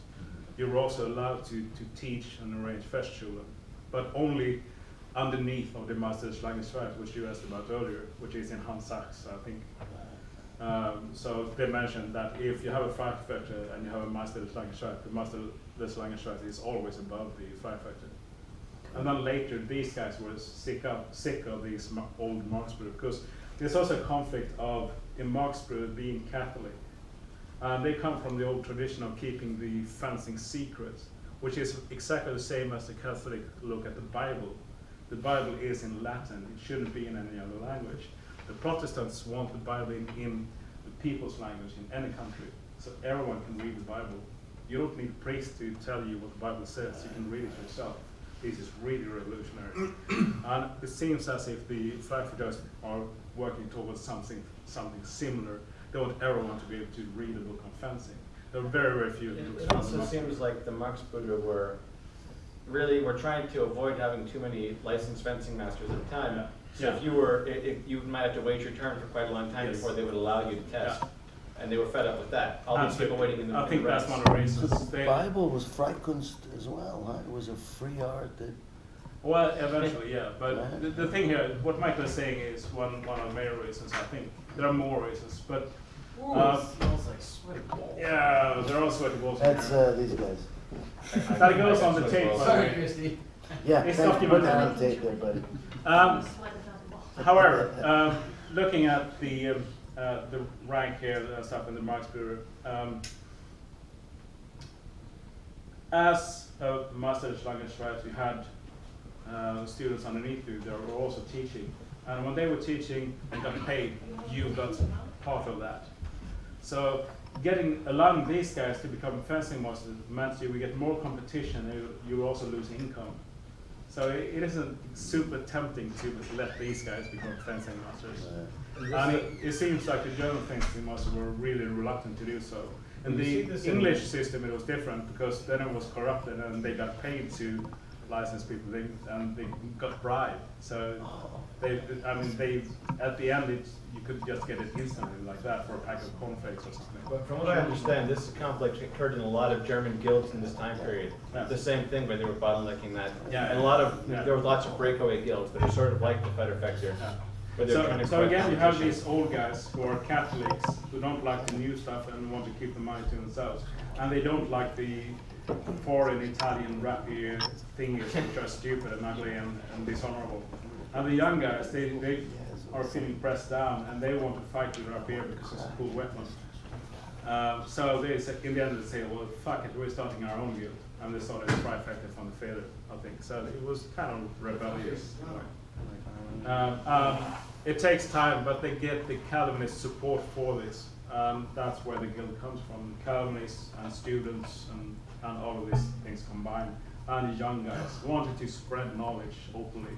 you were also allowed to teach and arrange Festschulen, but only underneath of the Master's Langenschwert, which you asked about earlier, which is in Hans Sachs, I think. So they mentioned that if you have a Freifechter and you have a Meisterless Langenschwert, the Meisterless Langenschwert is always above the Freifechter. And then later, these guys were sick of these old Marksburg, because there's also a conflict of in Marksburg being Catholic. They come from the old tradition of keeping the fencing secret, which is exactly the same as the Catholic look at the Bible. The Bible is in Latin, it shouldn't be in any other language. The Protestants want the Bible in the people's language in any country, so everyone can read the Bible. You don't need priests to tell you what the Bible says, you can read it yourself. This is really revolutionary. And it seems as if the Freifechters are working towards something similar. They want everyone to be able to read a book on fencing. There are very, very few books. It also seems like the Marksbrüder were trying to avoid having too many licensed fencing masters at the time. Yeah. So if you might have to wait your turn for quite a long time before they would allow you to test. and they were fed up with that. All these people waiting in the I think ranks. that's one of the reasons. The Bible was Freikunst as well, huh? It was a free art that, Well, eventually, yeah. But Yeah. the thing here, what Michael is saying is one of the major reasons. I think there are more reasons, but Smells like sweat balls. yeah, there are also sweaty balls in that's, here. these guys. That goes on the tape. by the Sorry, way. Christie. Yeah, It's thanks for putting that on documented. tape there, buddy. However, looking at the rank here and stuff in the marks bureau, as a master's language writer, you had students underneath you that were also teaching, and when they were teaching and got paid, you got part of that. So allowing these guys to become fencing masters meant you would get more competition, and you would also lose income. So it isn't super tempting to let these guys become fencing masters. And it seems like the German fencing masters were really reluctant to do so. In You see the this in- English system, it was different because then it was corrupted and they got paid to license people, and they got bribed. So they at the end you could just get it instantly like that for a pack of cornflakes or something. But from what I understand, this conflict occurred in a lot of German guilds in this time period. Yeah. The same thing where they were bottlenecking that. Yeah. And a lot of, Yeah. there were lots of breakaway guilds that are sort of like the Federfechter. Yeah. Where they're trying to So correct again, you have competition. these old guys who are Catholics who don't like the new stuff and want to keep the money to themselves, and they don't like the foreign Italian rapier thingies which are stupid and ugly and dishonorable. And the young guys, they are feeling pressed down and they want to fight with rapier because it's a cool weapon. So they say, in the end they say, well, fuck it, we're starting our own guild, and they started Trifecta from the failure, I think. So it was kind of rebellious. It takes time, but they get the Calvinist support for this. That's where the guild comes from. Calvinists and students and all of these things combined. And the young guys wanted to spread knowledge openly.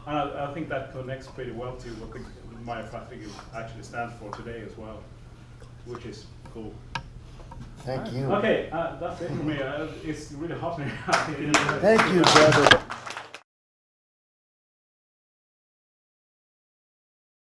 And I think that connects pretty well to what the Meyer Guild actually stands for today as well, which is cool. Thank you. Okay, that's it for me. It's really hot in here. Thank you, brother.